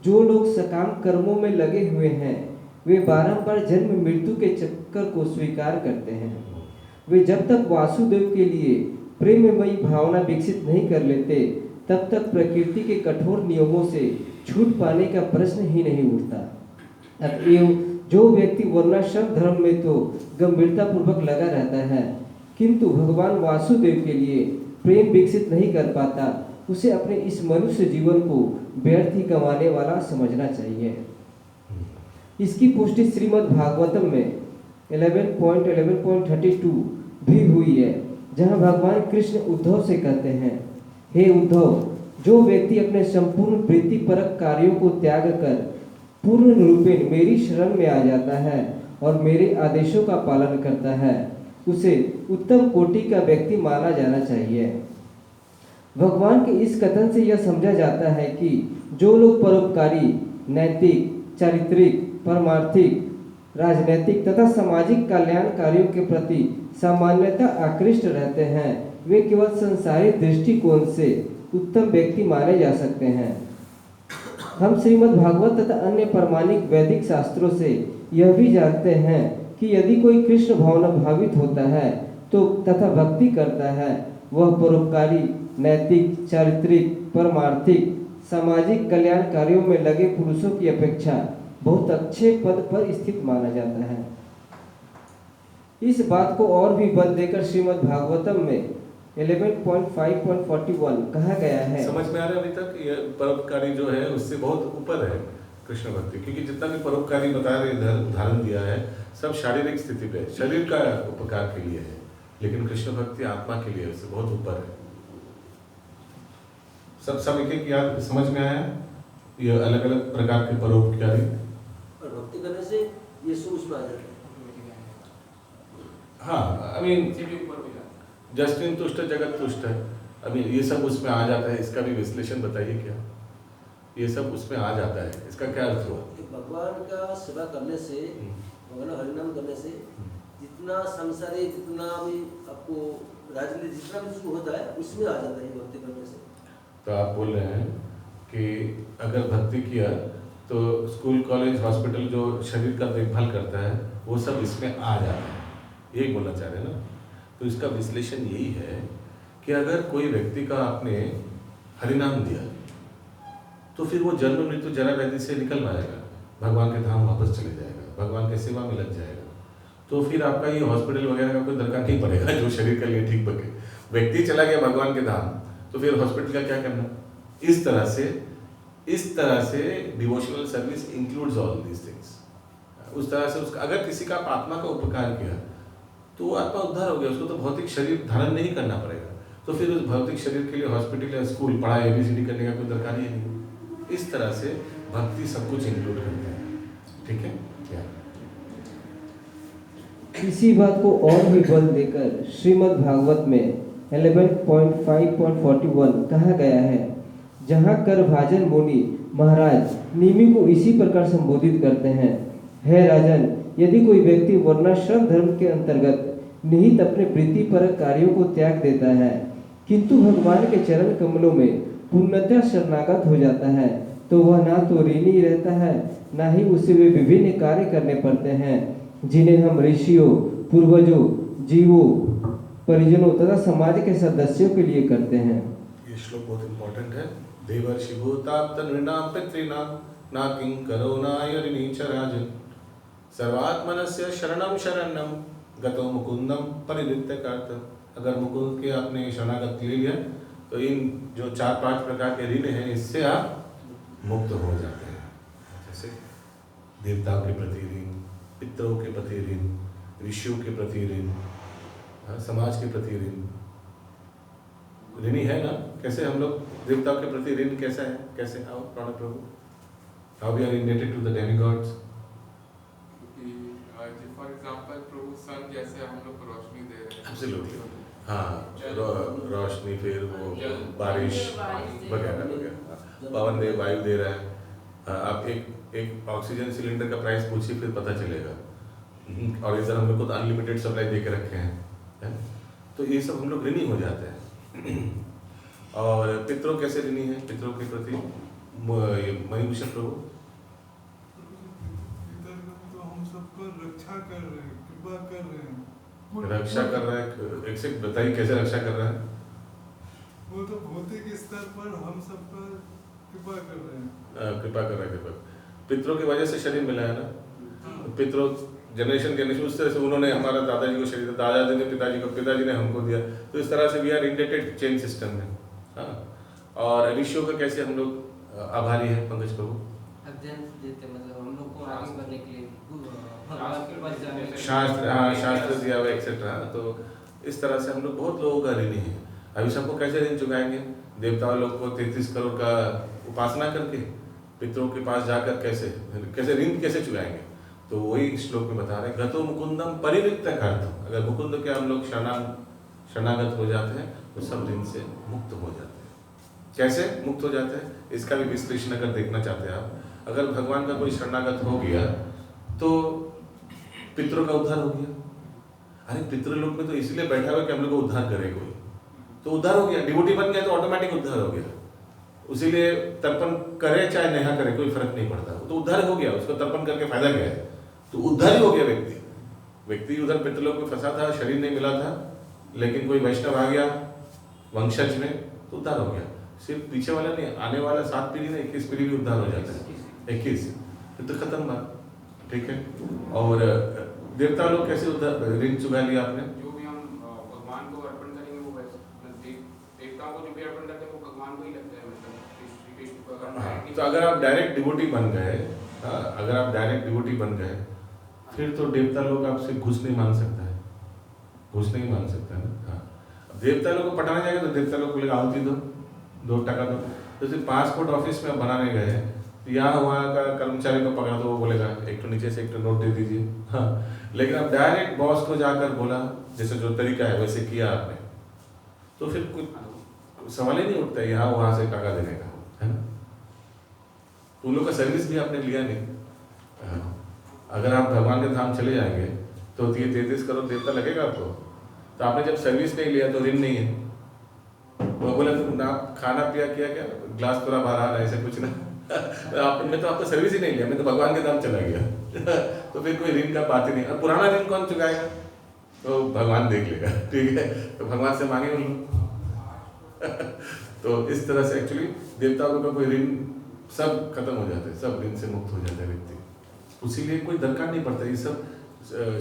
जो लोग सकाम कर्मों में लगे हुए हैं वे बारंबार जन्म मृत्यु के चक्कर को स्वीकार करते हैं। वे जब तक वासुदेव के लिए प्रेममयी भावना विकसित नहीं कर लेते तब तक प्रकृति के कठोर नियमों से छूट पाने का प्रश्न ही नहीं उठता। अतएव जो व्यक्ति वर्णाश्रम धर्म में तो गंभीरता पूर्वक लगा रहता है किंतु भगवान वासुदेव के लिए प्रेम विकसित नहीं कर पाता, उसे अपने इस मनुष्य जीवन को व्यर्थ ही गंवाने वाला समझना चाहिए। इसकी पुष्टि श्रीमद् भागवतम में 11.11.32 भी हुई है, जहां भगवान कृष्ण उद्धव से कहते हैं, हे उद्धव, जो व्यक्ति अपने संपूर्ण वृत्तिपरक कार्यों को त्याग कर पूर्ण रूपेण मेरी शरण में आ जाता है और मेरे आदेशों का पालन करता है उसे उत्तम कोटि का व्यक्ति माना जाना चाहिए। भगवान के इस कथन से यह समझा जाता है कि जो लोग परोपकारी, नैतिक, चारित्रिक, परमार्थिक, राजनैतिक तथा सामाजिक कल्याण कार्यों के प्रति सामान्यतः आकृष्ट रहते हैं वे केवल संसारी दृष्टिकोण से उत्तम व्यक्ति माने जा सकते हैं। हम श्रीमद् भागवत तथा अन्य प्रमाणिक वैदिक शास्त्रों से यह भी जानते हैं कि यदि कोई कृष्ण भावना भावित होता है तो तथा भक्ति करता है वह परोपकारी, नैतिक, चारित्रिक, परमार्थिक, सामाजिक कल्याण कार्यों में लगे पुरुषों की अपेक्षा बहुत अच्छे पद पर स्थित माना जाता है। इस बात को और भी बल देकर श्रीमद् भागवतम में 11.5.41 कहा गया है। समझ में आ रहा है अभी तक? ये परोपकारी जो है उससे बहुत ऊपर है कृष्ण भक्ति, क्योंकि जितना भी परोपकारी बता रहे इधर उदाहरण दिया है सब शारीरिक स्थिति पे, शरीर का उपकार के लिए है, लेकिन कृष्ण भक्ति आत्मा के लिए उससे बहुत ऊपर है। सब एक एक याद समझ में आया? ये अलग अलग प्रकार के परोपकारी। और भक्ति करने से ये सब उसमें आ जाता है। हाँ, आई मीन इसी के ऊपर भी जाता है। जस्टिन तुष्ट जगत तुष्ट है। अभी ये सब उसमें आ जाता है, इसका भी विश्लेषण बताइए क्या ये सब उसमें आ जाता है, इसका क्या अर्थ हुआ? कि भगवान का सेवा करने से, भगवान का हरिनाम करने से जितना संसारी, जितना भी आपको राजनीति, जितना भी कुछ होता है उसमें आ जाता है भक्ति करने से। तो आप बोल रहे हैं कि अगर भक्ति किया तो स्कूल कॉलेज हॉस्पिटल जो शरीर का देखभाल करता है वो सब इसमें आ जाता है, यही बोलना चाह रहे हैं ना? तो इसका विश्लेषण यही है कि अगर कोई व्यक्ति का आपने हरिनाम दिया तो फिर वो जन्म मृत्यु जरा व्याधि से निकल आएगा, भगवान के धाम वापस चले जाएगा, भगवान की सेवा में लग जाएगा। तो फिर आपका ये हॉस्पिटल वगैरह का कोई दरकार नहीं पड़ेगा जो शरीर के लिए ठीक बके। व्यक्ति चला गया भगवान के धाम तो फिर हॉस्पिटल का क्या करना? इस तरह से devotional service includes all these things. उस तरह से उसका अगर किसी का आत्मा का उपकार किया तो वो आत्मा उद्धार हो गया, उसको तो भौतिक शरीर धारण नहीं करना पड़ेगा। तो फिर उस भौतिक शरीर के लिए हॉस्पिटल या स्कूल पढ़ाई ABCD करने का कोई दरकार ही नहीं। इस तरह से भक्ति सब कुछ इंक्लूड करते हैं, ठीक है क्या? इसी बात को और भी बल देकर श्रीमद् भागवत में 11.5.41 कहा गया है, जहाँ करभाजन मुनि महाराज निमि को इसी प्रकार संबोधित करते हैं। हे राजन, यदि कोई व्यक्ति वर्णाश्रम धर्म के अंतर्गत निहित अपने वृत्तिपरक कार्यों को त्याग देता है किंतु भगवान के चरण कमलों में पूर्णतः शरणागत हो जाता है तो वह ना तो ऋणी रहता है, ना ही उसे वे विभिन्न कार्य करने पड़ते हैं जिन्हें हम ऋषियों, पूर्वजों, जीवों, परिजनों तथा समाज के सदस्यों के लिए करते हैं। ये श्लोक बहुत इंपॉर्टेंट है। देवर्षि भूताप्त नृणाम पितॄणाम ना किंकरो नायरिणी च राजन् सर्वात्मनस्य शरणं शरणं गतो मुकुंदम परिनित्यकार्थ। अगर मुकुंद के आपने शरणागत ले लिया तो इन जो 4-5 प्रकार के ऋण हैं इससे आप मुक्त हो जाते हैं। जैसे देवताओं के प्रति ऋण, पितरों के प्रति ऋण, ऋषियों के प्रति ऋण, समाज के प्रति ऋण, ऋणी है ना? कैसे हम लोग देवताओं के प्रति ऋण कैसा है? कैसे हाउ प्राण प्रभु, how we are indebted to the demigods? For example प्रभु सन जैसे हम लोग रोशनी दे रहे हैं। एब्सोल्युटली, हाँ, रोशनी, फिर वो बारिश वगैरह वगैरह, पवन दे, वायु दे रहा है। आप एक ऑक्सीजन सिलेंडर का प्राइस पूछिए फिर पता चलेगा। और इधर हम लोग को अनलिमिटेड सप्लाई दे के रखे हैं, है? तो ये सब हम लोग ऋणी हो जाते हैं। और पितरों कैसे ऋणी है? पितरों के प्रति मणिभूषण प्रभु तो हम सबको रक्षा कर रहे हैं, कृपा कर रहे हैं। रक्षा कर रहा है। एक से बताइए कैसे रक्षा कर रहा है? वो तो भौतिक स्तर पर हम सब पर कृपा कर रहे हैं। कृपा कर रहा है, कृपा। पितरों की वजह से शरीर मिला है ना। पितरों जनरेशन उस तरह से उन्होंने हमारा दादाजी को शरीर, दादाजी ने पिताजी को, पिताजी ने हमको दिया। तो इस तरह से we are indebted chain system में। हाँ, और ऋषियों का कैसे हम लोग आभारी है पंकज प्रभु? अध्ययन देते, मतलब हम लोग को आगे बढ़ने के लिए भगवान के पास जाने के लिए। शास्त्र, हाँ, शास्त्र दिया हुआ एक्सेट्रा। तो इस तरह से हम लोग बहुत लोगों का ऋणी है। अभी सबको कैसे ऋण चुकाएंगे? देवताओं लोग को 33 करोड़ का उपासना करके पितरों के पास जाकर कैसे ऋण कैसे चुकाएंगे? तो वही श्लोक में बता रहे हैं, गतो मुकुंदम परिनित्यकार्थम। अगर मुकुंद के हम लोग शरणागत हो जाते हैं तो सब ऋण से मुक्त हो जाते हैं। कैसे मुक्त हो जाते हैं इसका भी विश्लेषण अगर देखना चाहते हैं आप, अगर भगवान का कोई शरणागत हो गया तो पितरों का उद्धार हो गया। अरे पितृलोक में तो इसलिए बैठा हुआ कि हम लोग को उद्धार करे कोई, तो उद्धार हो गया। डिवोटी बन गया तो ऑटोमेटिक उद्धार हो गया। उसीलिए तर्पण करे चाहे नहीं करे कोई फर्क नहीं पड़ता, वो तो उद्धार हो गया। उसको तर्पण करके फायदा क्या है? तो उद्धार ही हो गया व्यक्ति उधर पितृलोक में फंसा था, शरीर नहीं मिला था, लेकिन कोई वैष्णव आ गया वंशज में तो उद्धार हो गया। सिर्फ पीछे वाला नहीं, आने वाला 7 पीढ़ी नहीं, 21 पीढ़ी भी उद्धार हो जाता है। 21 फिर तो खत्म बात, ठीक है। और देवता लोग कैसे उद्धार ऋण चुका लिया आपने? जो भी हम भगवान को अर्पण करेंगे वो वैसे देवताओं को जो भी अर्पण करते हैं वो भगवान को ही लगता है। मतलब श्री कृष्ण को अगर तो अगर आप डायरेक्ट डिवोटी बन गए, अगर आप डायरेक्ट डिवोटी बन गए फिर तो देवता लोग आपसे घूस नहीं मांग सकता है, घूस नहीं मांग सकता है ना। हाँ, देवता लोग को पटाने जाएगा तो देवता लोग बोलेगा आहुति दो, 2 टका दो। जैसे पासपोर्ट ऑफिस में आप बनाने गए यहाँ वहाँ का कर्मचारी को पकड़ा तो वो बोलेगा एक तो नीचे से एक तो नोट दे दीजिए, हाँ। लेकिन अब डायरेक्ट बॉस को जाकर बोला, जैसे जो तरीका है वैसे किया आपने, तो फिर कुछ सवाल ही नहीं उठता यहाँ वहाँ से टाका देने का, है ना। उन लोग का सर्विस भी आपने लिया नहीं। अगर आप भगवान के धाम चले जाएंगे तो 33 करोड़ देवता लगेगा आपको, तो आपने जब सर्विस नहीं लिया तो ऋण नहीं है। वो बोला तो ना खाना पिया किया क्या, ग्लास पूरा भरा है, ऐसे कुछ ना। मैं तो आपको सर्विस ही नहीं लिया, मैं तो भगवान के धाम चला गया। तो फिर कोई ऋण का बात ही नहीं। अब पुराना ऋण कौन चुकाएगा, तो भगवान देख लेगा, ठीक है। तो भगवान से मांगे उन लोग। तो इस तरह से एक्चुअली देवताओं का कोई ऋण सब खत्म हो जाते हैं, सब ऋण से मुक्त हो जाता है व्यक्ति। उसीलिए कोई दरकार नहीं पड़ता ये सब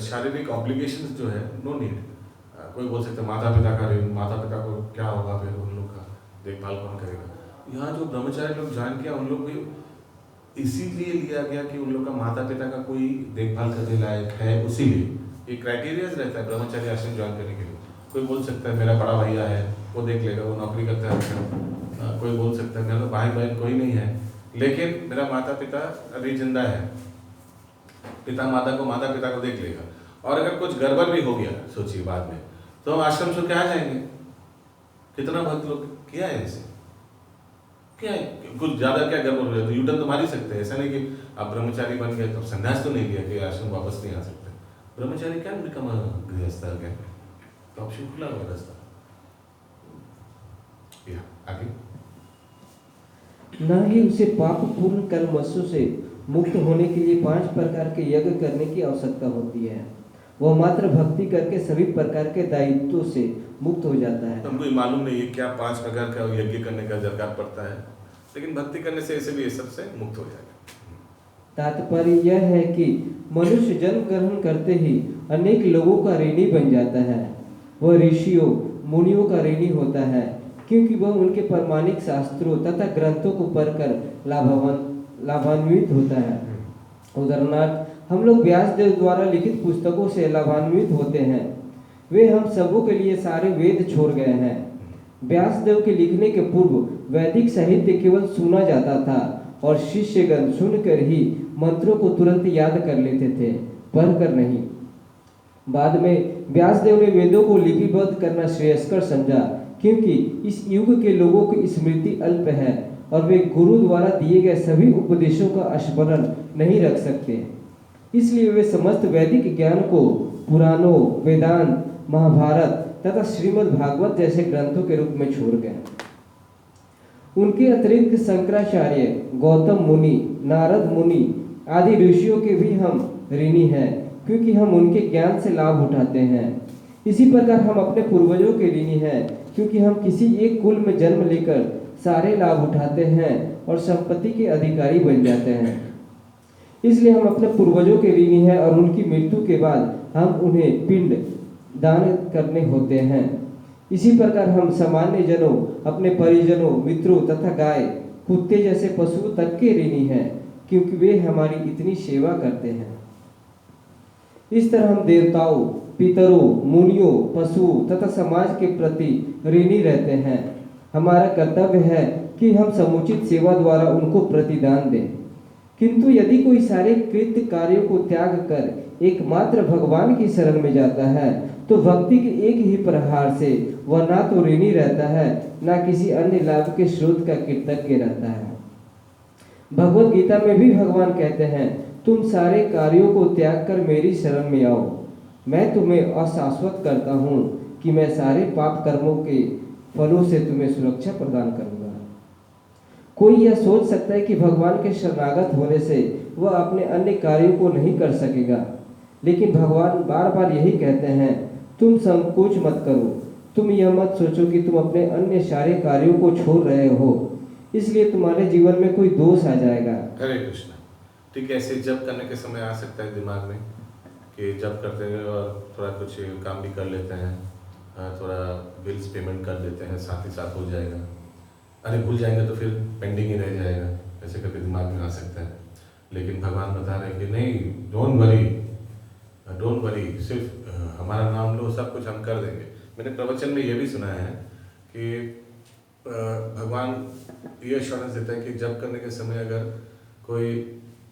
शारीरिक ऑब्लिगेशंस जो है, नो नीड। कोई बोल सकता है माता पिता का ऋण, माता पिता को क्या होगा, फिर उन लोग का देखभाल कौन करेगा। यहाँ जो ब्रह्मचारी लोग ज्वाइन किया उन लोग भी इसीलिए लिया गया कि उन लोग का माता पिता का कोई देखभाल करने लायक है, उसीलिए ये क्राइटेरिया रहता है ब्रह्मचारी आश्रम ज्वाइन करने के लिए। कोई बोल सकता है मेरा बड़ा भैया है, वो देख लेगा, वो नौकरी करता है। कोई बोल सकता है मेरा तो भाई बहन कोई नहीं है, लेकिन मेरा माता पिता अभी जिंदा है, पिता माता को देख लेगा। और अगर कुछ गड़बड़ भी हो गया सोचिए बाद में, तो हम आश्रम से क्या जाएंगे। कितना भक्त लोग किया है ऐसे, क्या है कुछ ज़्यादा क्या गड़बड़ हो रहा है तो यूटर्न तो मार ही सकते हैं। ऐसा नहीं कि आप ब्रह्मचारी बन गए तो संन्यास तो नहीं लिया कि आश्रम वापस नहीं आ सकते। ब्रह्मचारी क्या बिकम गृहस्थ हो गया, तो ऑप्शन खुला हुआ रास्ता। या आगे न ही उसे पाप पूर्ण कर्मवशों से मुक्त होने के लिए 5 प्रकार के यज्ञ करने की आवश्यकता होती है। वह मात्र भक्ति करके सभी प्रकार के दायित्वों से मुक्त हो जाता है। हमको मालूम नहीं है क्या 5 प्रकार का यज्ञ करने का दरकार पड़ता है, लेकिन भक्ति करने से ऐसे भी ये सबसे मुक्त हो जाएगा। तात्पर्य यह है कि मनुष्य जन्म ग्रहण करते ही अनेक लोगों का ऋणी बन जाता है। वह ऋषियों मुनियों का ऋणी होता है, क्योंकि वह उनके प्रमाणिक शास्त्रों तथा ग्रंथों को पढ़कर लाभान्वित होता है। उदाहरणार्थ, हम लोग व्यासदेव द्वारा लिखित पुस्तकों से लाभान्वित होते हैं। वे हम सबों के लिए सारे वेद छोड़ गए हैं। व्यासदेव के लिखने के पूर्व वैदिक साहित्य केवल सुना जाता था और शिष्यगण सुनकर ही मंत्रों को तुरंत याद कर लेते थे, पढ़कर नहीं। बाद में व्यासदेव ने वेदों को लिपिबद्ध करना श्रेयस्कर समझा, क्योंकि इस युग के लोगों की स्मृति अल्प है और वे गुरु द्वारा दिए गए सभी उपदेशों का स्मरण नहीं रख सकते। इसलिए वे समस्त वैदिक ज्ञान को पुराणों, वेदांत, महाभारत तथा श्रीमद् भागवत जैसे ग्रंथों के रूप में छोड़ गए। उनके अतिरिक्त शंकराचार्य, गौतम मुनि, नारद मुनि आदि ऋषियों के भी हम ऋणी हैं, क्योंकि हम उनके ज्ञान से लाभ उठाते हैं। इसी प्रकार हम अपने पूर्वजों के ऋणी हैं, क्योंकि हम किसी एक कुल में जन्म लेकर सारे लाभ उठाते हैं और संपत्ति के अधिकारी बन जाते हैं। इसलिए हम अपने पूर्वजों के ऋणी हैं और उनकी मृत्यु के बाद हम उन्हें पिंड दान करने होते हैं। इसी प्रकार हम सामान्य जनों, अपने परिजनों, मित्रों तथा गाय, कुत्ते जैसे पशुओं तक के ऋणी हैं, क्योंकि वे हमारी इतनी सेवा करते हैं। इस तरह हम देवताओं, पितरों, मुनियों, पशुओं तथा समाज के प्रति ऋणी रहते हैं। हमारा कर्तव्य है कि हम समुचित सेवा द्वारा उनको प्रतिदान दें। किंतु यदि कोई सारे कृत्य कार्यों को त्याग कर एकमात्र भगवान की शरण में जाता है, तो भक्ति के एक ही प्रहार से वह ना तो ऋणी रहता है, ना किसी अन्य लाभ के स्रोत का कृतज्ञ रहता है। भगवत गीता में भी भगवान कहते हैं, तुम सारे कार्यों को त्याग कर मेरी शरण में आओ, मैं तुम्हें अशाश्वत करता हूँ कि मैं सारे पाप कर्मों के फलों से तुम्हें सुरक्षा प्रदान करूंगा। कोई यह सोच सकता है कि भगवान के शरणागत होने से वह अपने अन्य कार्यों को नहीं कर सकेगा, लेकिन भगवान बार बार यही कहते हैं, तुम संकोच मत करो, तुम यह मत सोचो कि तुम अपने अन्य सारे कार्यों को छोड़ रहे हो, इसलिए तुम्हारे जीवन में कोई दोष आ जाएगा। हरे कृष्ण। ठीक है, ऐसे जप करने के समय आ सकता है दिमाग में कि जप करते हैं और थोड़ा कुछ काम भी कर लेते हैं, थोड़ा बिल्स पेमेंट कर देते हैं, साथ ही साथ हो जाएगा। अरे भूल जाएंगे तो फिर पेंडिंग ही रह जाएगा, ऐसे करके दिमाग में आ सकता है। लेकिन भगवान बता रहे हैं कि नहीं, डोंट वरी, सिर्फ हमारा नाम लो, सब कुछ हम कर देंगे। मैंने प्रवचन में ये भी सुना है कि भगवान ये एश्योरेंस देता है कि जप करने के समय अगर कोई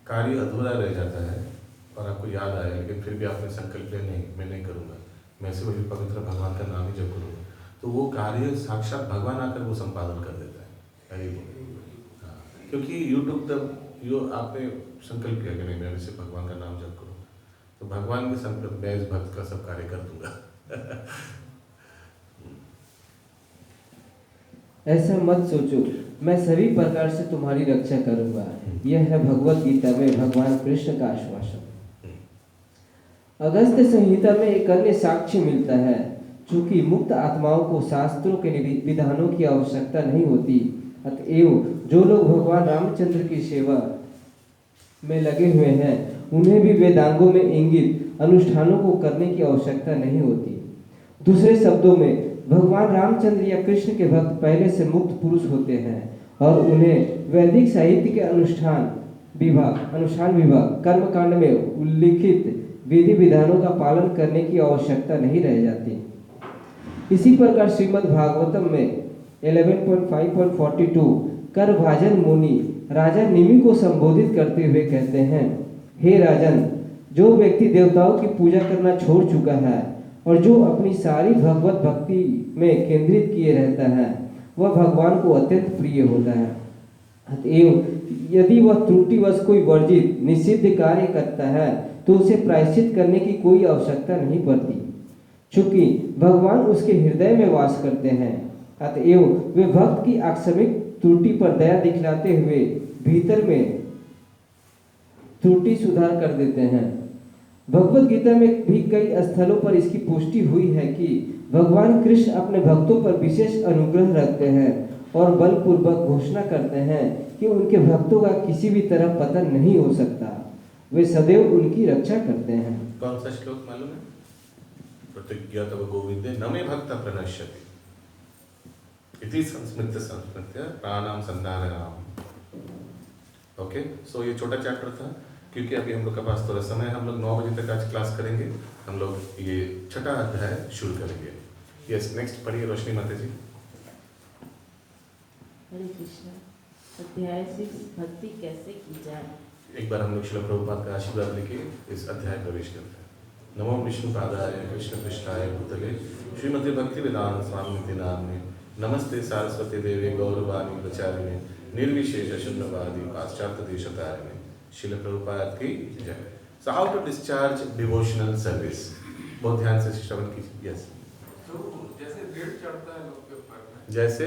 कार्य अधूरा रह जाता है और आपको याद आया, लेकिन फिर भी आपने संकल्प लिया नहीं मैं नहीं करूँगा, मैं सिर्फ वही पवित्र भगवान का नाम ही जप करूँगा, तो वो कार्य साक्षात भगवान आकर वो संपादन कर देता है। यही हाँ, क्योंकि यूट्यूब तक यो आपने संकल्प किया कि नहीं मैं सिर्फ भगवान का नाम जप करूँ, तो भगवान के संकल्प मैं इस भक्त का सब कार्य कर दूंगा। ऐसा मत सोचो, मैं सभी प्रकार से तुम्हारी रक्षा करूंगा। यह है भगवत गीता में भगवान कृष्ण का आश्वासन। अगस्त्य संहिता में एक अन्य साक्ष्य मिलता है, चूंकि मुक्त आत्माओं को शास्त्रों के विधानों की आवश्यकता नहीं होती, अतएव जो लोग भगवान रामचंद्र की सेवा में लगे हुए हैं उन्हें भी वेदांगों में इंगित अनुष्ठानों को करने की आवश्यकता नहीं होती। दूसरे शब्दों में भगवान रामचंद्र या कृष्ण के भक्त पहले से मुक्त पुरुष होते हैं और उन्हें वैदिक साहित्य के अनुष्ठान विभाग कर्मकांड में उल्लिखित विधि विधानों का पालन करने की आवश्यकता नहीं रह जाती। इसी प्रकार श्रीमद् भागवतम में 11.5.42 करभाजन मुनि राजा निमि को संबोधित करते हुए कहते हैं, हे राजन, जो व्यक्ति देवताओं की पूजा करना छोड़ चुका है और जो अपनी सारी भगवत भक्ति में केंद्रित किए रहता है वह भगवान को अत्यंत प्रिय होता है। अतएव यदि वह त्रुटिवश कोई वर्जित निषिद्ध कार्य करता है तो उसे प्रायश्चित करने की कोई आवश्यकता नहीं पड़ती, चूंकि भगवान उसके हृदय में वास करते हैं। अतएव वे भक्त की आकस्मिक त्रुटि पर दया दिखलाते हुए भीतर में त्रुटि सुधार कर देते हैं। भगवत गीता में भी कई स्थलों पर इसकी पुष्टि हुई है कि भगवान कृष्ण अपने भक्तों पर विशेष अनुग्रह रखते हैं और बलपूर्वक घोषणा करते हैं कि उनके भक्तों का किसी भी तरह पतन नहीं हो सकता, वे सदैव उनकी रक्षा करते हैं। कौन सा श्लोक मालूम है? प्रतिज्ञा तव गोविंदे न मे भक्त प्रणश्यति इति संस्मृत्य प्राणाम संधारणाम। ओके, सो ये छोटा चैप्टर था, क्योंकि अभी हम लोग के पास थोड़ा समय, हम लोग 9 बजे तक आज क्लास करेंगे, हम लोग ये छठा अध्याय शुरू करेंगे। यस, नेक्स्ट पढ़िए रोशनी माता जी। हरे कृष्णा। अध्याय 6 भक्ति कैसे की जाए। एक बार हम लोग श्रील प्रभुपाद का आशीर्वाद लेके इस अध्याय प्रवेश करते हैं। नमो विष्णुपादाय कृष्ण पृष्ठाय भूतले श्रीमती भक्ति वेदांत स्वामी नामने नमस्ते सारस्वती देवी गौरवाणी प्रचारिणे निर्विशेष शून्यवादी पाश्चात्य देशतारिणे। श्रील प्रभुपाद की जय। So how to discharge devotional service, बहुत ध्यान से श्रवण कीजिए। यस, तो जैसे ऋण चढ़ता है लोग के ऊपर में, जैसे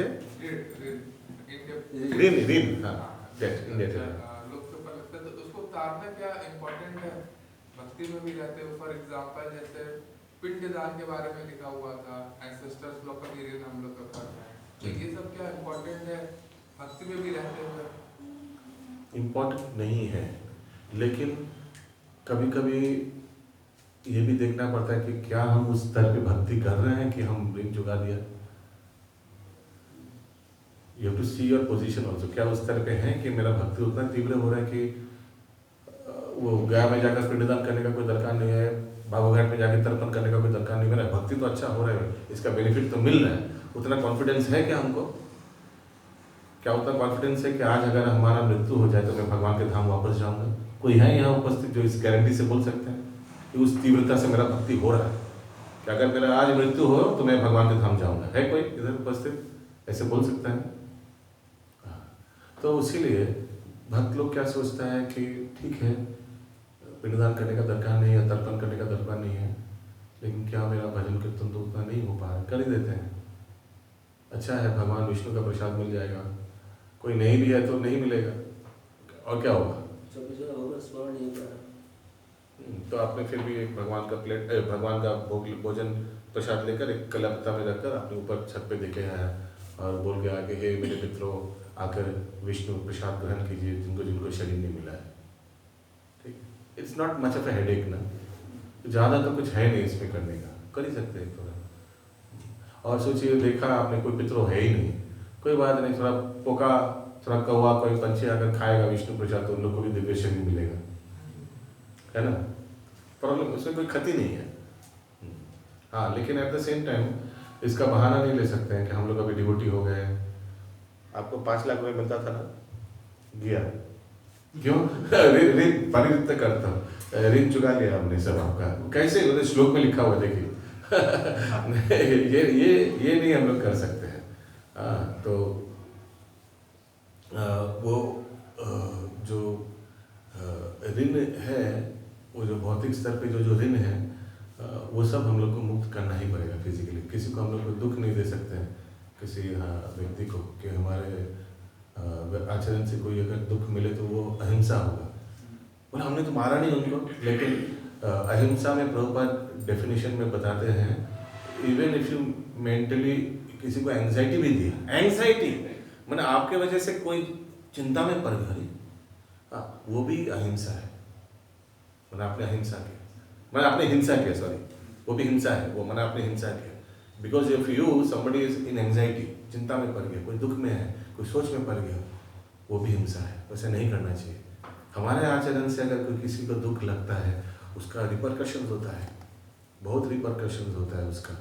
ऋण, हाँ, डेट इन डेट लोग के ऊपर लगता है, तो उसको उतारना क्या इम्पोर्टेंट है। भक्ति में भी रहते हैं। फॉर एग्जांपल जैसे पिंडदान के बारे में लिखा हुआ था, एंसेस्टर्स लोग का भी ऋण हम लोग का कर रहे हैं, तो ये सब क्या इम्पोर्टेंट है भक्ति में भी रहते हुए? इम्पोर्टेंट नहीं है, लेकिन कभी कभी ये भी देखना पड़ता है कि क्या हम उस स्तर पे भक्ति कर रहे हैं कि हम ऋण चुका दिया। You have to see your position also, क्या उस स्तर पे है कि मेरा भक्ति उतना तीव्र हो रहा है कि वो गया में जाकर पिंडदान करने का कोई दरकार नहीं है, बाबूघाट में जाकर तर्पण करने का कोई दरकार नहीं, मेरा भक्ति तो अच्छा हो रहा है, इसका बेनिफिट तो मिल रहा है। उतना कॉन्फिडेंस है क्या हमको? क्या उतना कॉन्फिडेंस है कि आज अगर हमारा मृत्यु हो जाए तो मैं भगवान के धाम वापस जाऊंगा? कोई है यहाँ उपस्थित जो इस गारंटी से बोल सकते हैं कि उस तीव्रता से मेरा भक्ति हो रहा है कि अगर मेरा आज मृत्यु हो तो मैं भगवान के धाम जाऊंगा? है कोई इधर उपस्थित ऐसे बोल सकता है? तो इसीलिए भक्त लोग क्या सोचता है कि ठीक है, पिंडदान करने का दरकार नहीं है, तर्पण करने का दरकार नहीं है, लेकिन क्या मेरा भजन कीर्तन तो उतना नहीं हो पा रहा है, कर ही देते हैं। अच्छा है, भगवान विष्णु का प्रसाद मिल जाएगा, कोई नहीं भी है तो नहीं मिलेगा, और क्या होगा? तो आपने फिर भी एक भगवान का प्लेट, भगवान का भोजन प्रसाद लेकर एक कलपता में रखकर अपने ऊपर छत पे देखे आया और बोल गया कि हे मेरे मित्रों, आकर विष्णु प्रसाद ग्रहण कीजिए जिनको जिनको शरीर नहीं मिला है। ठीक, it's not much of A headache ना, ज़्यादा तो कुछ है नहीं इसमें करने का, कर ही सकते हैं थोड़ा। और सोचिए, देखा आपने कोई पितरों है ही नहीं, कोई बात नहीं, थोड़ा पोका, थोड़ा कौवा, कोई पंछी अगर खाएगा विष्णु प्रसाद तो उन लोग को भी दिव्य शरीर मिलेगा, है ना? प्रॉब्लम, उसमें कोई क्षति नहीं है। हाँ, लेकिन एट द सेम टाइम इसका बहाना नहीं ले सकते हैं कि हम लोग अभी डिवोटी हो गए। आपको 5 लाख रुपए मिलता था ना, गया, क्यों? ऋण परिवृत्त करता, ऋण चुका लिया हमने सब आपका। कैसे? मतलब श्लोक में लिखा हुआ देखिए। ये नहीं हम लोग कर सकते हैं। तो वो जो ऋण है, वो जो भौतिक स्तर पे जो ऋण है, वो सब हम लोग को मुक्त करना ही पड़ेगा फिजिकली। किसी को हम लोग को दुख नहीं दे सकते हैं, किसी व्यक्ति को, कि हमारे आचरण से कोई अगर दुख मिले तो वो अहिंसा होगा। बोला हमने तो मारा नहीं उनको, लेकिन अहिंसा में प्रभुपाद डेफिनेशन में बताते हैं, इवन इफ यू मेंटली किसी को एंजाइटी भी दिया, एंजाइटी मैंने आपके वजह से कोई चिंता में पड़ गई, वो भी अहिंसा है। मैंने आपने अहिंसा की, मैंने आपने हिंसा किया, सॉरी, वो भी हिंसा है, वो मैंने आपने हिंसा किया। Because if you somebody is in anxiety, चिंता में पड़ गया, कोई दुख में है, कोई सोच में पड़ गया, वो भी हिंसा है। वैसे नहीं करना चाहिए। हमारे आचरण से अगर कोई किसी को दुख लगता है, उसका रिपरकशन होता है, बहुत रिपरकशन होता है उसका।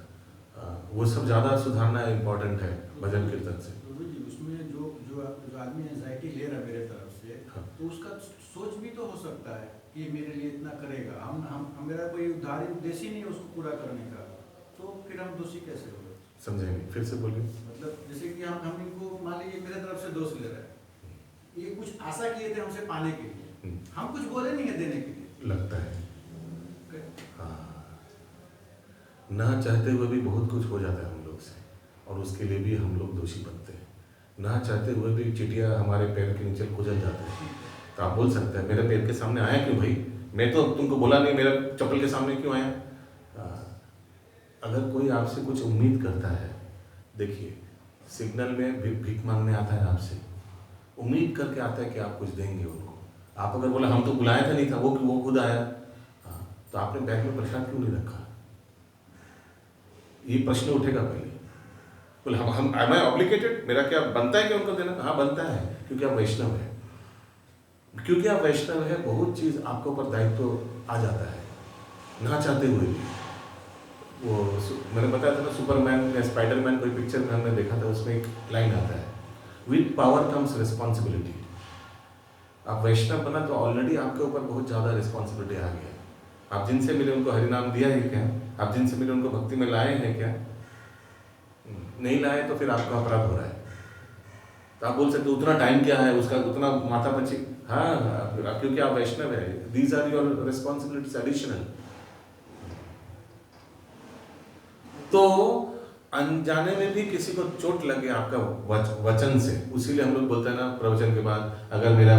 वो सब ज़्यादा सुधारना इम्पोर्टेंट है भजन कीर्तन से। प्रभु जी, उसमें जो आदमी एंजाइटी ले रहा है मेरे तरफ से, हाँ। तो उसका सोच भी तो हो सकता है कि मेरे लिए इतना करेगा, हम मेरा कोई उद्धारी उद्देश्य ही नहीं है उसको पूरा करने का, तो फिर हम दोषी कैसे हो गए? समझेंगे, फिर से बोलिए। मतलब जैसे कि हम इनको मान लीजिए मेरे तरफ से दोष ले रहे हैं, ये कुछ आशा किए थे हमसे पाने के लिए, हम कुछ बोले नहीं है देने के लिए, लगता है हाँ, ना चाहते हुए भी बहुत कुछ हो जाता है हम लोग से, और उसके लिए भी हम लोग दोषी बनते हैं। ना चाहते हुए भी चिड़िया हमारे पैर के नीचे कुचल जाते हैं, तो आप बोल सकते हैं मेरे पैर के सामने आया क्यों भाई, मैं तो तुमको बोला नहीं, मेरा चप्पल के सामने क्यों आया? अगर कोई आपसे कुछ उम्मीद करता है, देखिए सिग्नल में भीख मांगने आता है आपसे, उम्मीद करके आता है कि आप कुछ देंगे उनको। आप अगर बोला हम तो बुलाया था नहीं था, वो खुद आया, तो आपने बैग में प्रसाद क्यों नहीं रखा? ये प्रश्न उठेगा पहले। बोले हम आई ऑब्लिगेटेड, मेरा क्या बनता है कि उनको देना? हाँ बनता है, क्योंकि आप वैष्णव है, क्योंकि आप वैष्णव है, बहुत चीज़ आपके ऊपर दायित्व आ जाता है ना चाहते हुए भी। वो मैंने बताया था ना, सुपरमैन या स्पाइडरमैन कोई पिक्चर में हमने देखा था, उसमें एक लाइन आता है, विद पावर कम्स रिस्पॉन्सिबिलिटी। आप वैष्णव बना तो ऑलरेडी आपके ऊपर बहुत ज़्यादा रिस्पॉन्सिबिलिटी आ गया। आप जिनसे मिले उनको हरिनाम दिया है क्या? आप जिनसे मिले उनको भक्ति में लाए हैं क्या? नहीं लाए तो फिर आपका अपराध हो रहा है। तो आप बोल सकते उतना टाइम क्या है उसका, उतना माथा पची, हाँ क्योंकि आप वैष्णव है, these are your responsibilities additional. तो अनजाने में भी किसी को चोट लगे आपका वचन से, उसीलिए हम लोग बोलते हैं ना प्रवचन के बाद, अगर मेरा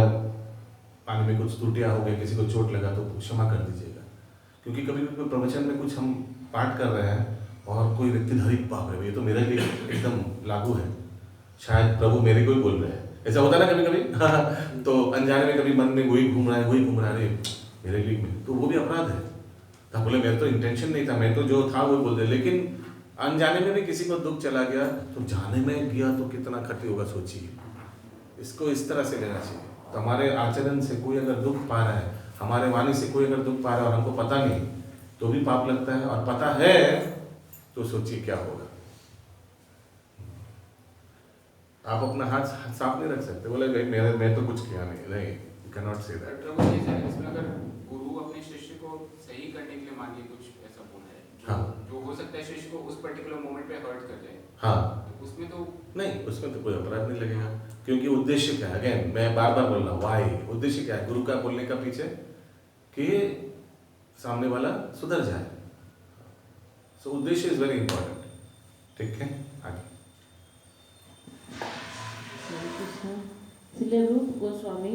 पानी में कुछ त्रुटियां हो गई, किसी को चोट लगा तो क्षमा कर दीजिएगा। क्योंकि कभी कभी प्रवचन में कुछ हम पाठ कर रहे हैं और कोई व्यक्ति धरी, बाप रे ये तो मेरे लिए एकदम लागू है, शायद प्रभु मेरे को ही बोल रहे हैं, ऐसा होता है ना कभी कभी। तो अनजाने में कभी मन में वही घूम रहा है, अरे मेरे लिए में, तो वो भी अपराध है। तो बोले मेरा तो इंटेंशन नहीं था, मैं तो जो था वो बोल दे, लेकिन अनजाने में भी किसी को दुख चला गया तो जाने में गया तो कितना खटी होगा सोचिए। इसको इस तरह से लेना चाहिए। तो हमारे आचरण से कोई अगर दुख पा रहा है, हमारे वाणी से कोई अगर दुख पा रहा है और हमको पता नहीं, तो भी पाप लगता है, और पता है तो सोचिए क्या होगा। आप अपना हाथ साफ नहीं रख सकते, बोले भाई मैं तो कुछ किया नहीं, you can not say that. प्रभु जी सर, इसमें अगर गुरु अपने शिष्य को सही करने के लिए मानिए कुछ ऐसा बोल रहे हैं, हाँ, जो हो सकता है शिष्य को उस पर्टिकुलर मोमेंट पे हर्ट कर जाए, हाँ, तो उसमें तो नहीं, उसमें तो कोई अपराध नहीं लगेगा, क्योंकि उद्देश्य क्या है, अगेन मैं बार बार बोल रहा हूँ, वाई, उद्देश्य क्या है गुरु का बोलने का पीछे, कि सामने वाला सुधर जाए। सो उद्देश्य इज वेरी इंपॉर्टेंट। ठीक है, आगे। श्री रूप गोस्वामी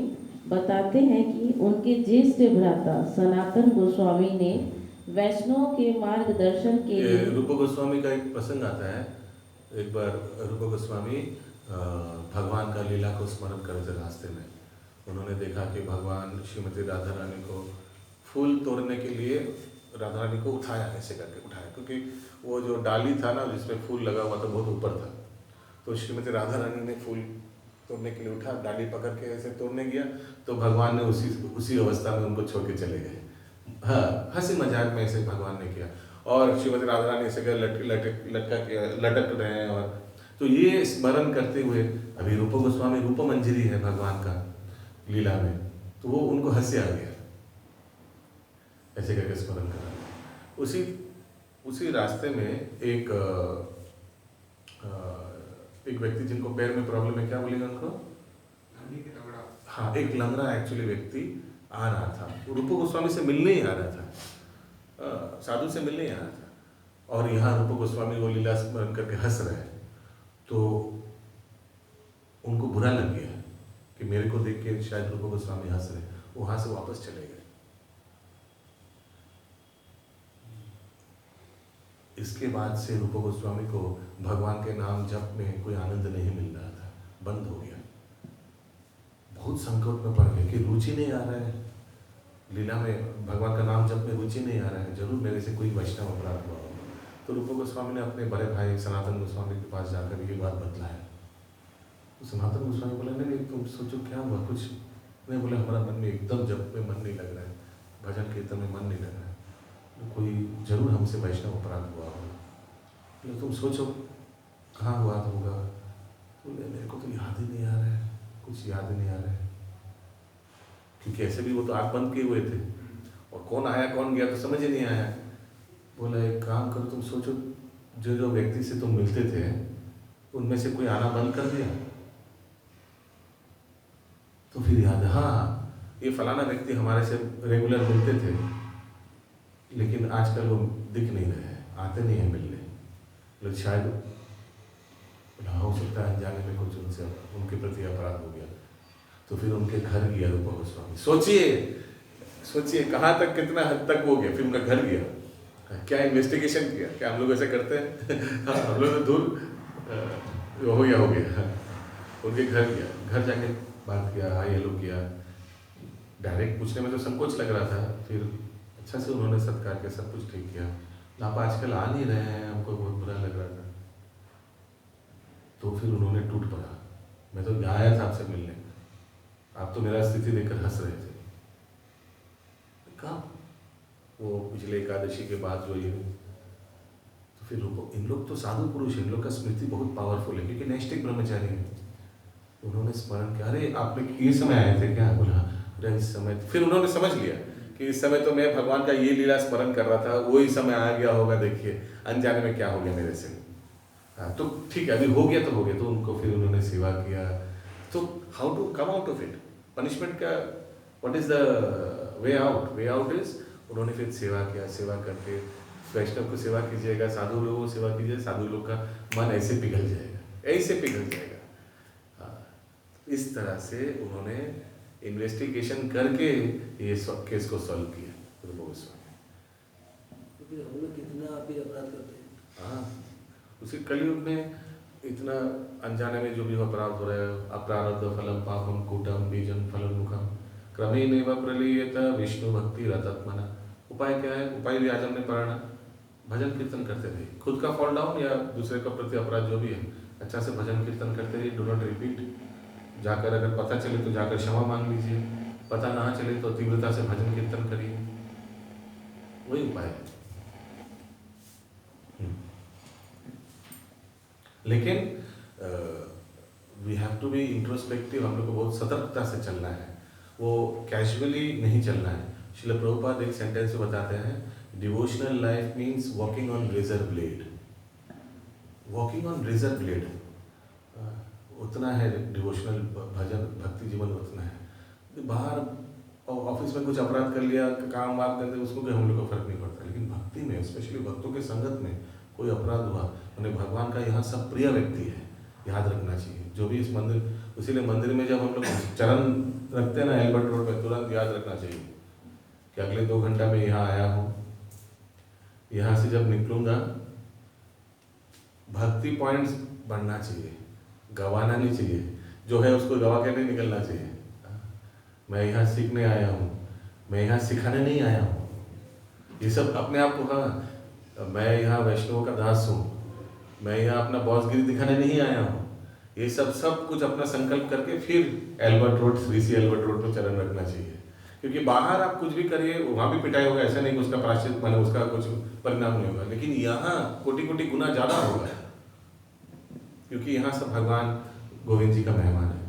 बताते हैं कि उनके ज्येष्ठ भ्राता सनातन गोस्वामी ने वैष्णव के मार्गदर्शन के लिए, रूप गोस्वामी का एक प्रसंग आता है। एक बार रूप गोस्वामी भगवान का लीला को स्मरण कर रहे थे रास्ते में, उन्होंने देखा कि भगवान श्रीमती राधा रानी को फूल तोड़ने के लिए राधा रानी को उठाया, ऐसे करके उठाया, क्योंकि वो जो डाली था ना जिसमें फूल लगा हुआ था बहुत ऊपर था, तो श्रीमती राधा रानी ने फूल तोड़ने के लिए उठा, डाली पकड़ के ऐसे तोड़ने गया, तो भगवान ने उसी अवस्था में उनको छोड़ के चले गए। हाँ, हंसी मजाक में ऐसे भगवान ने किया, और श्रीमती राधा रानी ऐसे लटक रहे हैं, और तो ये स्मरण करते हुए, अभी रूप गोस्वामी रूप मंजरी है भगवान का लीला में, तो वो उनको हंसी आ गया, ऐसे करके स्मरण करा। उसी रास्ते में एक व्यक्ति जिनको पैर में प्रॉब्लम है, क्या बोलेंगे उनको, हाँ, एक लंगड़ा एक्चुअली व्यक्ति आ रहा था, रूप गोस्वामी से मिलने ही आ रहा था, साधु से मिलने ही आ रहा था, और यहाँ रूप गोस्वामी वो लीला स्मरण करके हंस रहे हैं। तो उनको बुरा लग गया कि मेरे को देख के शायद रूप गोस्वामी हंस रहे, वहां से वापस चले गए। इसके बाद से रूप गोस्वामी को भगवान के नाम जप में कोई आनंद नहीं मिल रहा था, बंद हो गया। बहुत संकट में पड़ गए कि रुचि नहीं आ रहा है लीला में, भगवान का नाम जप में रुचि नहीं आ रहा है, जरूर मेरे से कोई वैष्णव अपराध हुआ होगा। तो रूप गोस्वामी ने अपने बड़े भाई सनातन गोस्वामी के पास जाकर ये बात बतलाया। तो सनातन गोस्वामी बोला, नहीं तुम सोचो क्या हुआ, कुछ नहीं। बोला, हमारा मन में एकदम जप में मन नहीं लग रहा है, भजन कीर्तन में मन नहीं लग रहा है, तो कोई जरूर हमसे वैष्णव अपराध हुआ होगा। बोले, तुम सोचो कहाँ हुआ होगा। बोले, मेरे को तो याद ही नहीं आ रहा है, कुछ याद ही नहीं आ रहा है, क्योंकि ऐसे भी वो तो आँख बंद किए हुए थे, और कौन आया कौन गया तो समझ ही नहीं आया। बोला, एक काम करो, तुम सोचो जो व्यक्ति से तुम मिलते थे उनमें से कोई आना बंद कर दिया। तो फिर याद है, हाँ ये फलाना व्यक्ति हमारे से रेगुलर मिलते थे, लेकिन आजकल वो दिख नहीं रहे, आते नहीं हैं मिलने। लोग शायद हो सकता है अनजाने में कुछ उनसे उनके प्रति अपराध हो गया। तो फिर उनके घर गया रूप गोस्वामी। सोचिए कहाँ तक, कितना हद तक हो गया। फिर उनका घर गया, क्या इन्वेस्टिगेशन किया, क्या हम लोग ऐसे करते हैं हाँ, हम लोग तो दूर हो गया उनके घर गया, घर जाके बात किया, हाय हेलो किया। डायरेक्ट पूछने में तो संकोच लग रहा था, फिर अच्छा से उन्होंने सत्कार किया, सब कुछ ठीक किया। आप आजकल आ नहीं रहे हैं, हमको बहुत बुरा लग रहा था। तो फिर उन्होंने टूट पड़ा, मैं तो आया था आपसे मिलने, आप तो मेरा स्थिति देखकर हंस रहे थे। कहाँ वो पिछले एकादशी के बाद जो ये, तो फिर इन लोग तो साधु पुरुष हैं, इन लोग का स्मृति बहुत पावरफुल है, क्योंकि नैष्ठिक ब्रह्मचारी है। उन्होंने स्मरण किया, अरे आप ये समय आए थे क्या? बोला, अरे इस समय। फिर उन्होंने समझ लिया कि इस समय तो मैं भगवान का ये लीला स्मरण कर रहा था, वही समय आ गया होगा, देखिए अनजाने में क्या हो गया मेरे से। हाँ तो ठीक है, अभी हो गया तो हो गया। तो उनको फिर उन्होंने सेवा किया। तो how to come out of it, punishment का what is the way out? Way out is उन्होंने फिर सेवा किया। सेवा करके वैष्णव को सेवा कीजिएगा, साधु लोगों को सेवा कीजिए, साधु लोग का मन ऐसे पिघल जाएगा, ऐसे पिघल जाएगा। हाँ, इस तरह से उन्होंने इन्वेस्टिगेशन करके ये केस को सॉल्व किया। तो हम लोग कितना भी अपराध करते हैं। हाँ, उसी कलयुग में इतना अनजाने में जो भी अपराध हो रहा है, अप्रारब्ध फलम पापम कूटम बीजम फलम मुखम क्रमेणैव प्रलीयत विष्णु भक्ति रतत्मना। उपाय क्या है? उपाय भी आज हमने पढ़ा, भजन कीर्तन करते रहिए। खुद का फॉल डाउन या दूसरे का प्रति अपराध जो भी है, अच्छा से भजन कीर्तन करते रहिए। Do not repeat. जाकर अगर पता चले तो जाकर क्षमा मांग लीजिए, पता ना चले तो तीव्रता से भजन कीर्तन करिए, वही उपाय है। लेकिन we have to be introspective. हम लोग को बहुत सतर्कता से चलना है, वो कैजुअली नहीं चलना है। श्रील प्रभुपाद एक सेंटेंस में बताते हैं, devotional life means walking on razor blade. Walking on razor blade उतना है डिवोशनल भजन भक्ति जीवन उतना है। बाहर ऑफिस में कुछ अपराध कर लिया, काम वाम करते, उसको भी हम लोग को फर्क नहीं पड़ता। लेकिन भक्ति में, स्पेशली भक्तों के संगत में कोई अपराध हुआ, उन्हें भगवान का यहाँ सब प्रिय व्यक्ति है, याद रखना चाहिए। जो भी इस मंदिर, उसीलिए मंदिर में जब हम लोग चरण रखते हैं ना एल्बर्ट रोड में, तुरंत याद रखना चाहिए कि अगले 2 घंटा में यहाँ आया हूँ, यहाँ से जब निकलूंगा भक्ति पॉइंट्स बढ़ना चाहिए, गवाना नहीं चाहिए। जो है उसको गवा के नहीं निकलना चाहिए। मैं यहाँ सीखने आया हूँ, मैं यहाँ सिखाने नहीं आया हूँ। ये सब अपने आप को, हाँ मैं यहाँ वैष्णव का दास हूँ, मैं यहाँ अपना बॉसगिरी दिखाने नहीं आया हूँ। ये सब कुछ अपना संकल्प करके फिर एल्बर्ट रोड, श्री सी एल्बर्ट रोड पर चरण रखना चाहिए। क्योंकि बाहर आप कुछ भी करिए, वहाँ भी पिटाई होगा, ऐसा नहीं कि उसका प्रायश्चित माने उसका कुछ परिणाम नहीं होगा, लेकिन यहाँ कोटि गुना ज़्यादा होगा, क्योंकि यहाँ सब भगवान गोविंद जी का मेहमान है।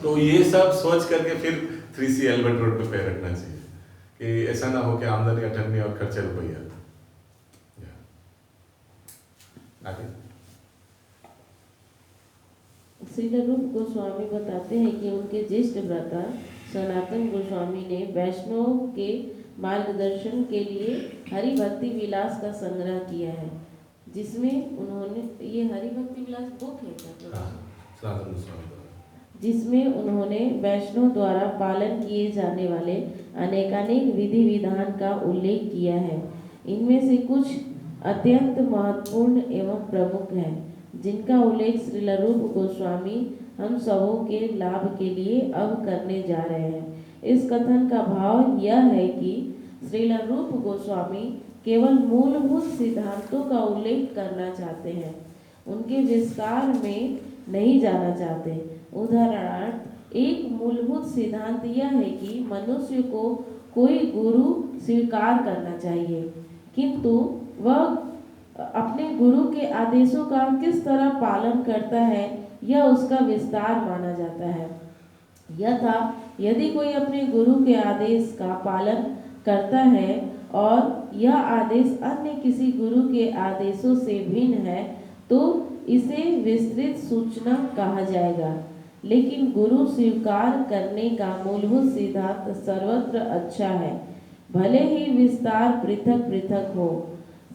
तो ये सब सोच करके फिर 3C एल्बर्ट रोड पे पैर रखना चाहिए कि ऐसा ना हो कि आमदनी 98 और खर्चा रुपया। आगे श्रील रूप गोस्वामी बताते हैं कि उनके ज्येष्ठ भ्राता सनातन गोस्वामी ने वैष्णव के मार्गदर्शन के लिए हरि भक्ति विलास का संग्रह किया है, जिसमें उन्होंने ये हरि भक्ति विलास बुक है क्या? हाँ, सनातन गोस्वामी द्वारा। जिसमें उन्होंने वैष्णव द्वारा पालन किए जाने वाले अनेकानेक विधि विधान का उल्लेख किया है। इनमें से कुछ अत्यंत महत्वपूर्ण एवं प्रमुख हैं, जिनका उल्लेख श्रील रूप गोस्वामी हम सबों के लाभ के लिए अब करने जा रहे हैं। इस कथन का भाव यह है कि श्रील रूप गोस्वामी केवल मूलभूत सिद्धांतों का उल्लेख करना चाहते हैं, उनके विस्तार में नहीं जाना चाहते। उदाहरणार्थ, एक मूलभूत सिद्धांत यह है कि मनुष्य को कोई गुरु स्वीकार करना चाहिए, किंतु वह अपने गुरु के आदेशों का किस तरह पालन करता है यह उसका विस्तार माना जाता है। यथा यदि कोई अपने गुरु के आदेश का पालन करता है और यह आदेश अन्य किसी गुरु के आदेशों से भिन्न है तो इसे विस्तृत सूचना कहा जाएगा। लेकिन गुरु स्वीकार करने का मूलभूत सिद्धांत सर्वत्र अच्छा है, भले ही विस्तार पृथक पृथक हो।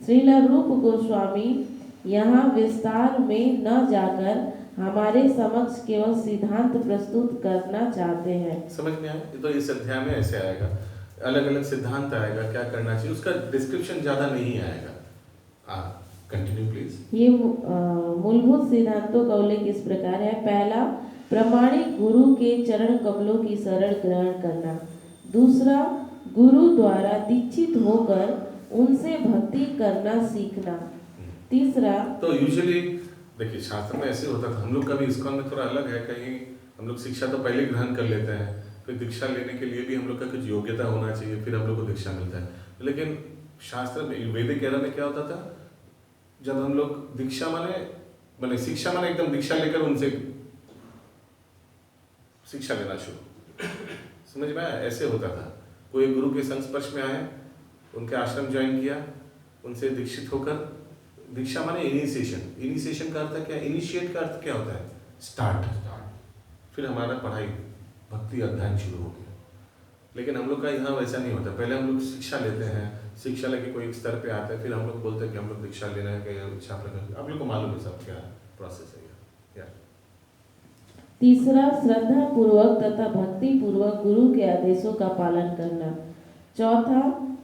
श्रील रूप गोस्वामी यहाँ विस्तार में न जाकर हमारे समक्ष केवल सिद्धांत प्रस्तुत करना चाहते हैं। समझ में आया? तो इस अध्याय में ऐसे आएगा, अलग अलग सिद्धांत आएगा, क्या करना चाहिए, उसका डिस्क्रिप्शन ज्यादा नहीं आएगा। Continue please. ये मूलभूत सिद्धांतों का उल्लेख इस प्रकार है। पहला, प्रामाणिक गुरु के चरण कमलों की शरण ग्रहण करना। दूसरा, गुरु द्वारा दीक्षित होकर उनसे भक्ति करना सीखना। तीसरा, तो यूजुअली देखिए शास्त्र में ऐसे होता था, हम लोग का भी इस्कॉन में थोड़ा अलग है, कहीं हम लोग शिक्षा तो पहले ग्रहण कर लेते हैं, फिर दीक्षा लेने के लिए भी हम लोग का कुछ योग्यता होना चाहिए, फिर हम लोग को दीक्षा मिलता है। लेकिन शास्त्र में वैदिक एरा में क्या होता था, जब हम लोग दीक्षा माने शिक्षा माने एकदम दीक्षा लेकर उनसे शिक्षा लेना शुरू, समझ में आया? ऐसे होता था, कोई गुरु के संस्पर्श में आए, उनके आश्रम ज्वाइन किया, उनसे दीक्षित होकर, दीक्षा माने इनिशिएशन, इनिशिएशन का अर्थ क्या, इनिशिएट का अर्थ क्या होता है, स्टार्ट। फिर हमारा पढ़ाई भक्ति अध्ययन शुरू हो गया। लेकिन हम लोग का यहाँ वैसा नहीं होता, पहले हम लोग शिक्षा लेते हैं, शिक्षा लेके कोई एक स्तर पे आते हैं, फिर हम लोग बोलते हैं कि हम लोग दीक्षा लेना है, क्या इच्छा प्रकट, आप लोग को मालूम है सब क्या प्रोसेस है यार। तीसरा, श्रद्धा पूर्वक तथा भक्ति पूर्वक गुरु के आदेशों का पालन करना। चौथा,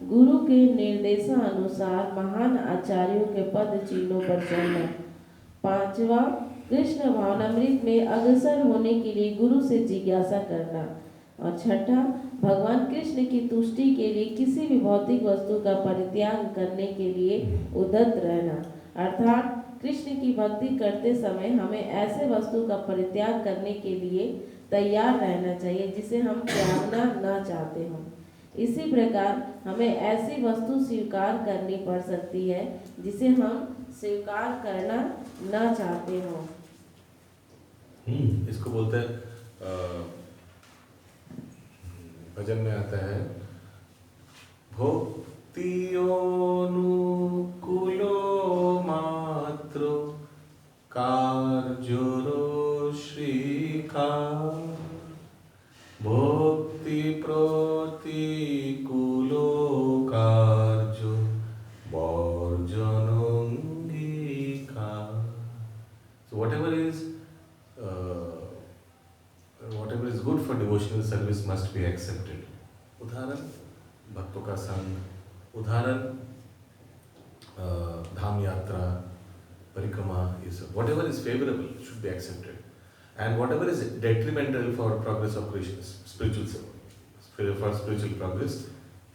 गुरु के निर्देशानुसार महान आचार्यों के पद चिन्हों पर चलना। पांचवा, कृष्ण भावनामृत में अग्रसर होने के लिए गुरु से जिज्ञासा करना। और छठा, भगवान कृष्ण की तुष्टि के लिए किसी भी भौतिक वस्तु का परित्याग करने के लिए उद्यत रहना। अर्थात कृष्ण की भक्ति करते समय हमें ऐसे वस्तु का परित्याग करने के लिए तैयार रहना चाहिए जिसे हम त्यागना न चाहते हों। इसी प्रकार हमें ऐसी वस्तु स्वीकार करनी पड़ सकती है जिसे हम स्वीकार करना न चाहते हों। इसको बोलते हैं, भजन में आता है, भक्तियोनुकूलो मात्रो कार्योरो श्रीकार, भक्ति प्रतिकूलो कार्यो वर्जनोंगीकार। So whatever is good for devotional service must be accepted. उदाहरण भक्तों का संग, उदाहरण धाम यात्रा, परिक्रमा, ये सब whatever is favorable should be accepted, and whatever is detrimental for progress of spiritual progress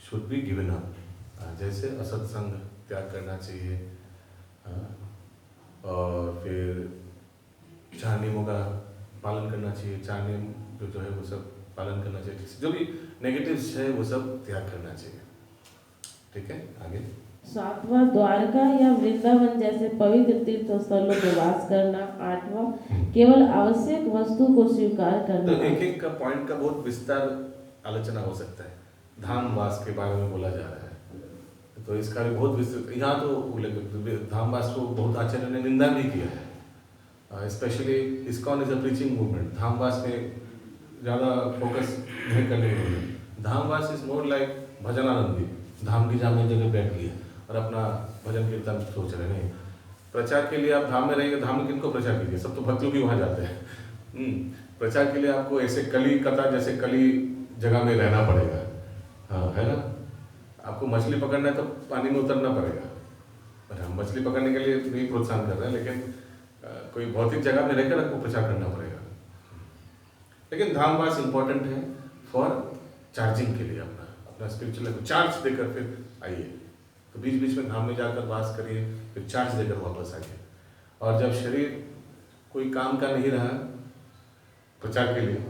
should be given up. जैसे असत्संग त्याग करना चाहिए, और फिर चार नियमों का पालन करना चाहिए, चार नियम जो है वो सब पालन करना चाहिए, जो भी नेगेटिव्स है वो सब त्याग करना चाहिए। ठीक है, आगे। सातवां, द्वारका या वृंदावन जैसे पवित्र तीर्थ स्थलों में वास करना। आठवां, केवल आवश्यक वस्तु को स्वीकार करना। तो एक एक का पॉइंट का बहुत विस्तार आलोचना हो सकता है, धामवास के बारे में बोला जा रहा है, तो इसका भी बहुत विस्तृत यहाँ तो धामवास को बहुत आचार्य ने निंदा भी किया है, specially ISKCON is a preaching movement. धामवास में ज़्यादा फोकस नहीं करने की जरूरत। धामवास इज मोर लाइक भजनानंदी, धाम की जहाँ में जगह बैठ गई है और अपना भजन कीर्तन सोच रहे नहीं। प्रचार के लिए आप धाम में रहेंगे, धाम में किनको प्रचार कीजिए, सब तो भक्तों भी वहाँ जाते हैं। प्रचार के लिए आपको ऐसे कली कथा जैसे कली जगह में रहना पड़ेगा, हाँ है ना। आपको मछली पकड़ना है तो पानी में उतरना पड़ेगा, और हम मछली पकड़ने के लिए नहीं प्रोत्साहन कर रहे हैं, लेकिन कोई भौतिक जगह में रहकर आपको प्रचार करना पड़ेगा। लेकिन धामवास इंपॉर्टेंट है फॉर चार्जिंग के लिए, अपना स्पिरिचुअल को चार्ज देकर फिर आइए। तो बीच बीच में धाम में जाकर वास करिए, फिर चार्ज देकर वापस आइए। और जब शरीर कोई काम का नहीं रहा प्रचार के लिए,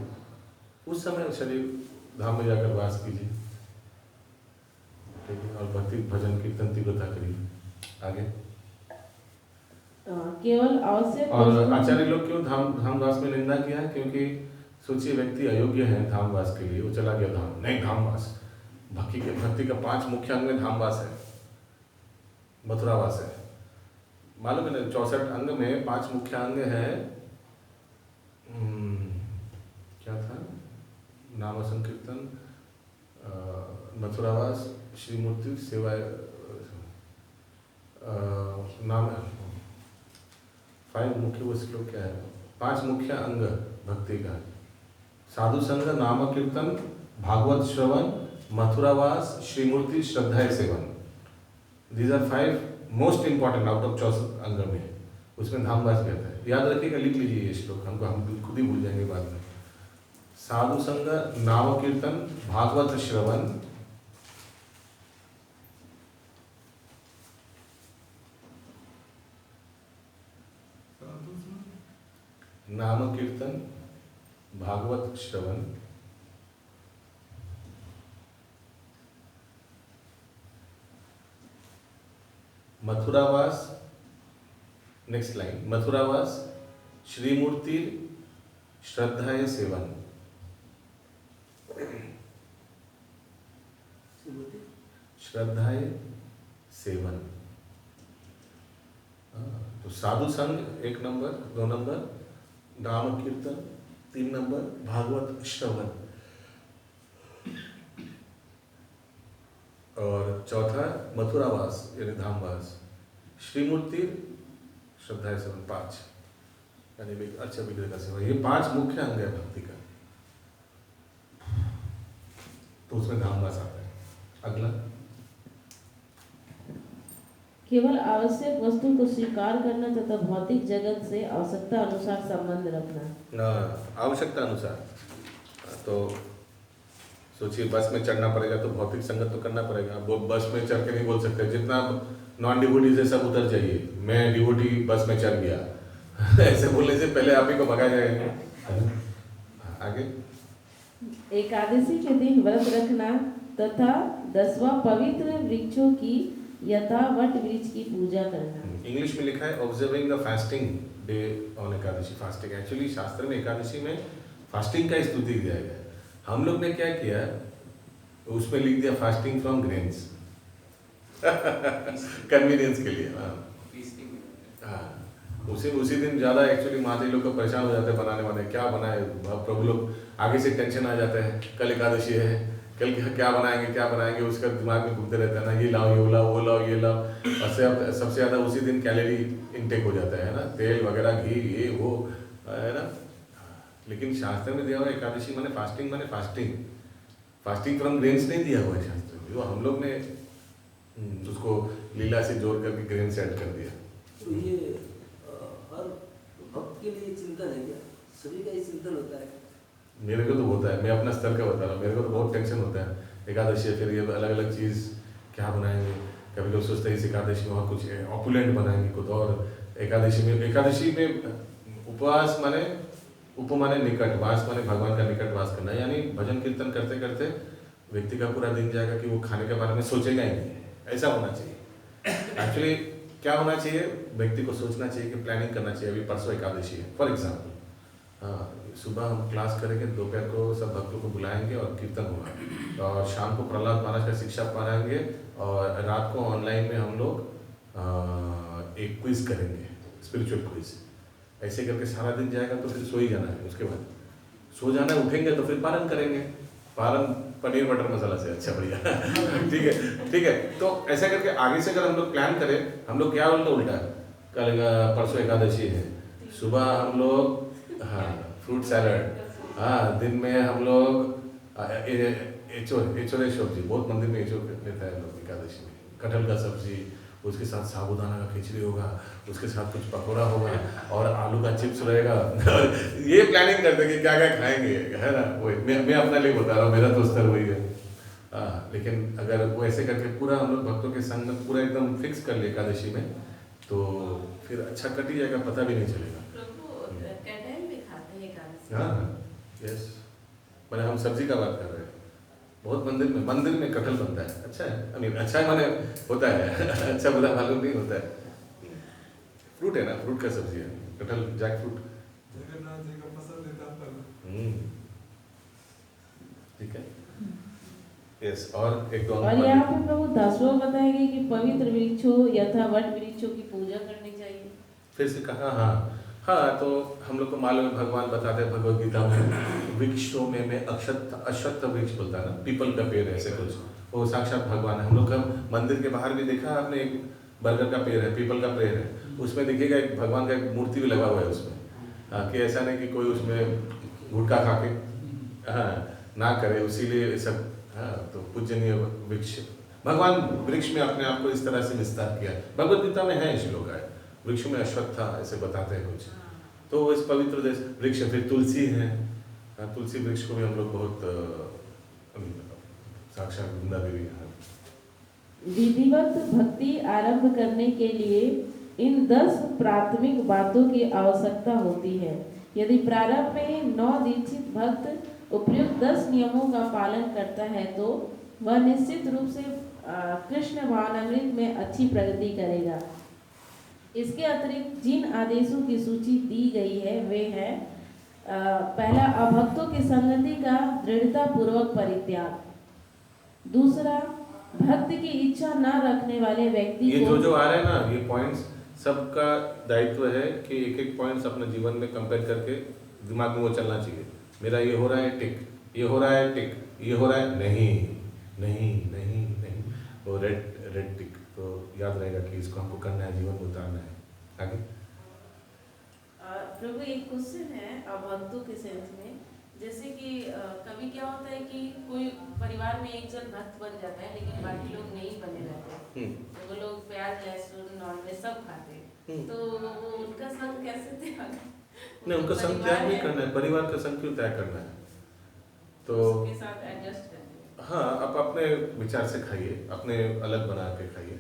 उस समय शरीर धाम में जाकर वास कीजिए, ठीक है। और भक्ति भजन कीर्तन तीव्रता करिए। आगे केवल आवश्यक और आचार्य लोग क्यों धामवास में निंदा किया है? क्योंकि सोचिए व्यक्ति अयोग्य है धामवास के लिए, वो चला गया धाम, नहीं धामवास। भक्ति का 5 मुख्य अंग में धामवास है, मथुरावास है। मालूम है ना, 64 अंग में 5 मुख्य अंग है। क्या था? नाम संकीर्तन, मथुरावास, श्रीमूर्ति सेवा, नाम 5 मुख्य वो श्लोक क्या है? 5 मुख्य अंग भक्ति का, साधु संग, नाम कीर्तन, भागवत श्रवण, मथुरावास, श्रीमूर्ति, श्रद्धा सेवन। These are 5 most important out of 64 अंग में, उसमें धामवास कहता है। याद रखिएगा, लिख लीजिए ये श्लोक, हम खुद ही भूल जाएंगे बाद में। साधु संग, नाम कीर्तन, भागवत श्रवण, नाम कीर्तन, भागवत श्रवण, मथुरावास, नेक्स्ट लाइन, मथुरावास, श्रीमूर्ति, श्रद्धाए सेवन। श्रद्धाए सेवन। तो साधु संग 1 नंबर, 2 नंबर, नाम कीर्तन 3 नंबर, भागवत श्रवण, और चौथा मथुरावास यानी धामवास, श्रीमूर्ति, श्रद्धा सेवन 5 यानी अच्छा विग्रह का सेवा। ये 5 मुख्य अंग है भक्ति का, तो उसमें धामवास आता है। अगला, केवल आवश्यक वस्तु को स्वीकार करना तथा भौतिक जगत से आवश्यकता अनुसार संबंध रखना। आवश्यकता अनुसार, तो सोचिए बस में चढ़ना पड़ेगा तो भौतिक संगत तो करना पड़ेगा। वो बस में चढ़ के नहीं बोल सकते जितना नॉन डिवोटी से सब उतर जाइए, मैं डिवोटी बस में चढ़ गया ऐसे बोलने से पहले आप ही को भगाया जाएगा। आगे, एकादशी के दिन व्रत रखना तथा 10वां पवित्र वृक्षों की यथा वट वृक्ष की पूजा करना। इंग्लिश में लिखा है observing the fasting day on Ekadashi. Fasting actually शास्त्र में एकादशी में फास्टिंग का स्तुति दिया गया है। हम लोग ने क्या किया, उसमें लिख दिया फास्टिंग फ्रॉम ग्रेन्स कन्वीनियंस के लिए। हाँ, उसी दिन ज़्यादा एक्चुअली माता लोग को परेशान हो जाते हैं बनाने वाले, क्या बनाए। प्रभु लोग आगे से टेंशन आ जाता है, कल एकादशी है, कल क्या बनाएंगे, उसका दिमाग में घूमते रहता है ना, ये लाओ, ये लाओ, वो लाओ, ये लाओ। और सबसे ज़्यादा उसी दिन कैलोरी इनटेक हो जाता है ना, तेल वगैरह, घी, ये वो, है ना। लेकिन शास्त्र में दिया हुआ एकादशी माने फास्टिंग फ्रॉम ग्रेन्स नहीं दिया हुआ है शास्त्र में। वो हम लोग ने उसको लीला से जोड़ करके ग्रेन्स ऐड कर दिया। तो ये हर भक्त के लिए चिंतन है क्या? सभी का ही चिंतन होता है? मेरे को तो होता है, मैं अपना स्तर का बता रहा हूँ। मेरे को तो बहुत टेंशन होता है एकादशी है, फिर ये अलग अलग चीज़ क्या बनाएंगे। कभी लोग सोचते हैं इस एकादशी में और कुछ ऑपुलेंट बनाएंगे कुछ, और एकादशी में उपवास माने निकट, वास माने भगवान का निकट वास करना, यानी भजन कीर्तन करते करते व्यक्ति का पूरा दिन जाएगा कि वो खाने के बारे में सोचेगा ही नहीं। ऐसा होना चाहिए। एक्चुअली क्या होना चाहिए, व्यक्ति को सोचना चाहिए कि प्लानिंग करना चाहिए। अभी परसों एकादशी है फॉर एग्जाम्पल, हाँ, सुबह हम क्लास करेंगे, दोपहर को सब भक्तों को बुलाएंगे और कीर्तन होगा, और शाम को प्रहलाद महाराज का शिक्षा पढ़ाएंगे, और रात को ऑनलाइन में हम लोग एक क्विज करेंगे, स्पिरिचुअल क्विज। ऐसे करके सारा दिन जाएगा, तो फिर सो ही जाना है, उसके बाद सो जाना है, उठेंगे तो फिर पारण करेंगे, पारण पनीर बटर मसाला से, अच्छा बढ़िया ठीक है, ठीक है। तो ऐसा करके आगे से अगर हम लोग प्लान करें, हम लोग क्या उल्टा कल परसों एकादशी है, सुबह हम लोग हाँ फ्रूट सैलड, हाँ दिन में हम लोग एचोरे सब्जी, बहुत मंदिर में एचोर लेता है लोग एकादशी में, कटहल का सब्जी, उसके साथ साबूदाना का खिचड़ी होगा, उसके साथ कुछ पकौड़ा होगा और आलू का चिप्स रहेगा ये प्लानिंग करते हैं कि क्या क्या खाएंगे, है ना। वही मैं अपने लिए बता रहा हूँ, मेरा तो स्तर वही है। हाँ, लेकिन अगर वो ऐसे करके पूरा हम लोग भक्तों के संग में पूरा एकदम फिक्स कर ले एकादशी में, तो फिर अच्छा कट ही जाएगा, पता भी नहीं चलेगा। हाँ यस, मैंने हम सब्जी का बात कर रहे हैं, बहुत मंदिर में कटहल बनता है, अच्छा है, आई मीन अच्छा है, माने होता है अच्छा बुरा मालूम नहीं होता है, फ्रूट है ना, फ्रूट का सब्जी है कटहल, जैक फ्रूट, जगन्नाथ जी का पसंदीदा फल। ठीक है, यस। और एक दो और यहाँ पे प्रभु 10वां बताएंगे कि पवित्र वृक्षों यथा वट वृक्षों की पूजा करनी चाहिए। फिर से कहा, हाँ तो हम लोग को मालूम है, भगवान बताते हैं भगवद गीता में, वृक्षों में मैं अश्वत्थ वृक्ष बोलता है ना, पीपल का पेड़ है, ऐसे कुछ, वो साक्षात भगवान है। हम लोग का मंदिर के बाहर भी देखा आपने, एक बरगद का पेड़ है, पीपल का पेड़ है, उसमें देखिएगा एक भगवान का एक मूर्ति भी लगा हुआ है उसमें। हाँ, कि ऐसा नहीं कि कोई उसमें गुटखा खा के हाँ ना करे, उसीलिए सब। हाँ, तो पूजनीय वृक्ष, भगवान वृक्ष में अपने आप को इस तरह से विस्तार किया, भगवद गीता में है श्लोक है, वृक्ष में अश्वत्था ऐसे बताते हैं कुछ। तो इस पवित्र देश वृक्ष, फिर तुलसी है, तुलसी वृक्ष को भी हम लोग बहुत साक्षात वृंदा देवी है। विधिवत भक्ति आरंभ करने के लिए इन 10 प्राथमिक बातों की आवश्यकता होती है। यदि प्रारंभ में नवदीक्षित भक्त उपयुक्त 10 नियमों का पालन करता है, तो वह निश्चित रूप से कृष्ण भावनामृत में अच्छी प्रगति करेगा। इसके अतिरिक्त जिन आदेशों की सूची दी गई है वे है, पहला अभक्तों की संगति का दृढ़ता पूर्वक परित्याग। दूसरा, भक्त की इच्छा न रखने वाले व्यक्ति ये को, जो आ रहे हैं ना, ये पॉइंट्स सबका दायित्व है कि एक एक पॉइंट्स अपने जीवन में कंपेयर करके दिमाग में वो चलना चाहिए। मेरा ये हो रहा है टिक, ये हो रहा है टिक, ये हो रहा है नहीं नहीं नहीं नहीं, वो रेड टिक, तो याद रहेगा कि इसको हमको करना है, जीवन में उतारना है। आगे प्रभु एक क्वेश्चन है अभक्तों के सेंस में, जैसे कि कभी क्या होता है कि कोई परिवार में एक जन भक्त बन जाता है, लेकिन बाकी लोग नहीं बने रहते, तो वो लोग प्याज लहसुन नॉनवेज सब खाते हैं, तो वो उनका संग कैसे त्याग? नहीं, उनका संग त्याग नहीं करना है, परिवार का संग क्यों त्याग करना है, तो उसके साथ एडजस्ट करते हैं। हाँ, आप अपने विचार से खाइए, अपने अलग बना के खाइए,